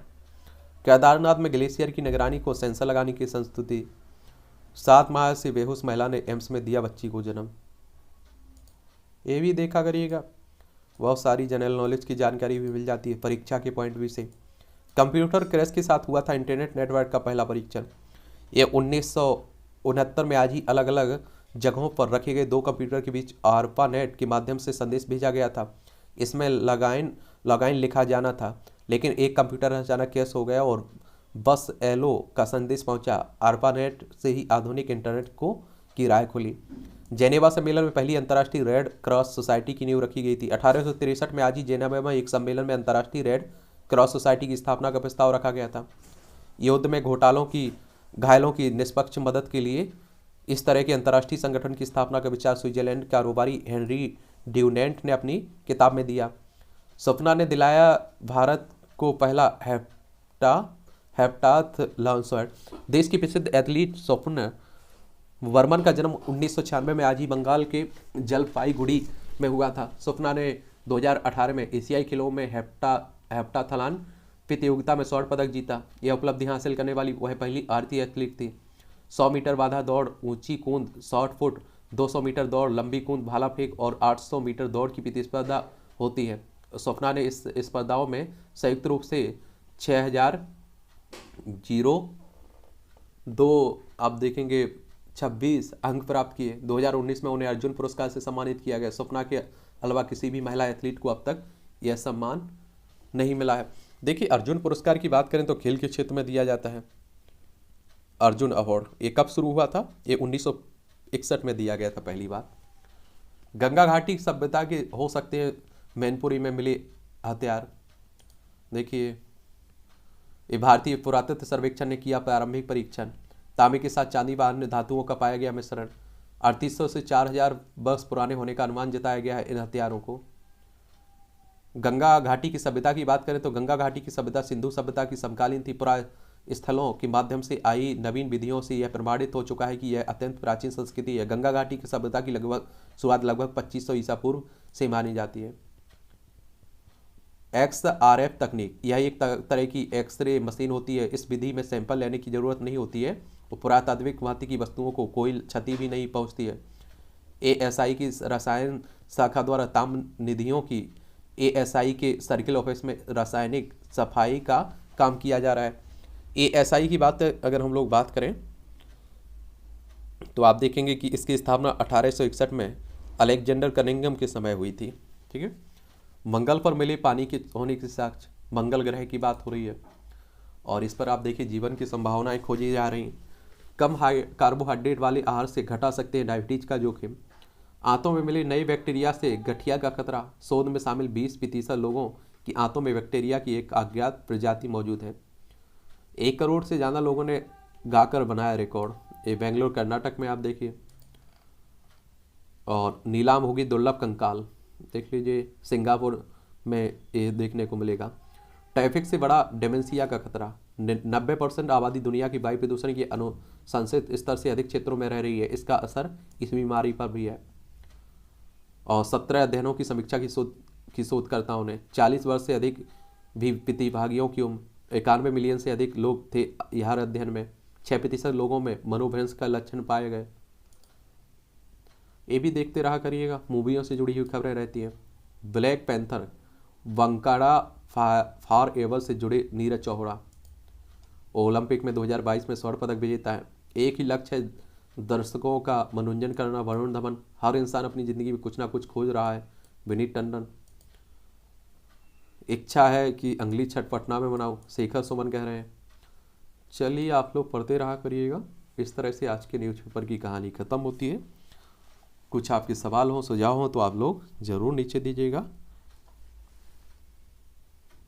S1: केदारनाथ में ग्लेशियर की निगरानी को सेंसर लगाने की संस्तुति। 7 माह से बेहोश महिला ने एम्स में दिया बच्ची को जन्म। ये भी देखा करिएगा, बहुत सारी जनरल नॉलेज की जानकारी भी मिल जाती है परीक्षा के पॉइंट व्यू से। कंप्यूटर क्रैश के साथ हुआ था इंटरनेट नेटवर्क का पहला परीक्षण। ये 1969 में आज ही अलग अलग जगहों पर रखे गए 2 कंप्यूटर के बीच ARPANET के माध्यम से संदेश भेजा गया था। इसमें लॉगिन लिखा जाना था, लेकिन एक कंप्यूटर अचानक क्रैश हो गया और बस एलो का संदेश पहुंचा। ARPANET से ही आधुनिक इंटरनेट की राह खुली। जेनेवा सम्मेलन में पहली अंतर्राष्ट्रीय रेड क्रॉस सोसाइटी की नींव रखी गई थी। 1863 में आज ही जेनेवा में एक सम्मेलन में अंतर्राष्ट्रीय रेड क्रॉस सोसाइटी की स्थापना का प्रस्ताव रखा गया था। युद्ध में घायलों की निष्पक्ष मदद के लिए इस तरह के अंतर्राष्ट्रीय संगठन की स्थापना का विचार स्विट्जरलैंड कारोबारी हेनरी ड्यूनेंट ने अपनी किताब में दिया। स्वप्ना ने दिलाया भारत को पहला हेप्टाथलॉन। देश की प्रसिद्ध एथलीट स्वप्ना वर्मन का जन्म 1996 में आज ही बंगाल के जलपाईगुड़ी में हुआ था। स्वप्ना ने 2018 में एशियाई खेलों में हेप्टाथलॉन प्रतियोगिता में स्वर्ण पदक जीता। यह उपलब्धि हासिल करने वाली वह पहली भारतीय एथलीट थी। 100 मीटर बाधा दौड़, ऊंची कूद, शॉर्ट पुट, 200 मीटर दौड़, लंबी कूद, भाला फेंक और 800 मीटर दौड़ की प्रतिस्पर्धा होती है। स्वप्ना ने इस स्पर्धाओं में संयुक्त रूप से 6,002 आप देखेंगे 26 अंक प्राप्त किए। 2019 में उन्हें अर्जुन पुरस्कार से सम्मानित किया गया। स्वप्ना के अलावा किसी भी महिला एथलीट को अब तक यह सम्मान नहीं मिला है। देखिए, अर्जुन पुरस्कार की बात करें तो खेल के क्षेत्र में दिया जाता है अर्जुन अवार्ड। ये कब शुरू हुआ था? ये 1961 में दिया गया था पहली बार। गंगा घाटी सभ्यता के हो सकते हैं मैनपुरी में मिले हथियार। देखिए, ये भारतीय पुरातत्व सर्वेक्षण ने किया प्रारंभिक परीक्षण। तांबे के साथ चांदी व अन्य धातुओं का पाया गया मिश्रण। 3800 से 4000 वर्ष पुराने होने का अनुमान जताया गया है इन हथियारों को। गंगा घाटी की सभ्यता की बात करें तो गंगा घाटी की सभ्यता सिंधु सभ्यता की समकालीन थी। पुरा स्थलों के माध्यम से आई नवीन विधियों से यह प्रमाणित हो चुका है कि यह अत्यंत प्राचीन संस्कृति है। गंगा घाटी की सभ्यता की शुरुआत लगभग 2500 ईसा पूर्व से मानी जाती है। XRF तकनीक, यह एक तरह की एक्सरे मशीन होती है। इस विधि में सैंपल लेने की जरूरत नहीं होती है और पुरातात्विक महत्व की वस्तुओं को कोई क्षति भी नहीं पहुंचती है। ASI की रसायन शाखा द्वारा ताम्र निधियों की ASI के सर्किल ऑफिस में रासायनिक सफाई का काम किया जा रहा है। ASI की बात अगर हम लोग बात करें तो आप देखेंगे कि इसकी स्थापना 1861 में अलेक्जेंडर कनिंघम के समय हुई थी। ठीक है। मंगल पर मिले पानी के होने के साक्ष्य, मंगल ग्रह की बात हो रही है और इस पर आप देखिए जीवन की संभावनाएं खोजी जा रही। कम हाई कार्बोहाइड्रेट वाले आहार से घटा सकते हैं डायबिटीज का जोखिम। आंतों में मिले नए बैक्टीरिया से गठिया का खतरा। शोध में शामिल 20% लोगों की आंतों में बैक्टीरिया की एक अज्ञात प्रजाति मौजूद है। 1 करोड़ से ज़्यादा लोगों ने गाकर बनाया रिकॉर्ड। ये बेंगलोर कर्नाटक में आप देखिए। और नीलाम होगी दुर्लभ कंकाल, देख लीजिए सिंगापुर में ये देखने को मिलेगा। ट्रैफिक से बड़ा डेमेंशिया का खतरा। 90% आबादी दुनिया की वायु प्रदूषण के अनुशंसित स्तर से अधिक क्षेत्रों में रह रही है। इसका असर इस बीमारी पर भी है। और 17 अध्ययनों की समीक्षा की शोधकर्ताओं ने 40 वर्ष से अधिक भी प्रतिभागियों की उम्र, 91 मिलियन से अधिक लोग थे यह अध्ययन में। 6% लोगों में मनोभ्रंश का लक्षण पाए गए। ये भी देखते रहा करिएगा, मूवियों से जुड़ी हुई खबरें रहती हैं। ब्लैक पैंथर वंकाड़ा फॉर एवर से जुड़े नीरज चोपड़ा ओलंपिक में 2022 में स्वर्ण पदक विजेता है। एक ही लक्ष्य है, दर्शकों का मनोरंजन करना। वरुण धवन, हर इंसान अपनी ज़िंदगी में कुछ ना कुछ खोज रहा है। विनीत टंडन, इच्छा है कि अगली छठ पटना में मनाऊं, शेखर सुमन कह रहे हैं। चलिए आप लोग पढ़ते रहा करिएगा। इस तरह से आज के न्यूज़पेपर की कहानी ख़त्म होती है। कुछ आपके सवाल हो, सुझाव हो तो आप लोग ज़रूर नीचे दीजिएगा।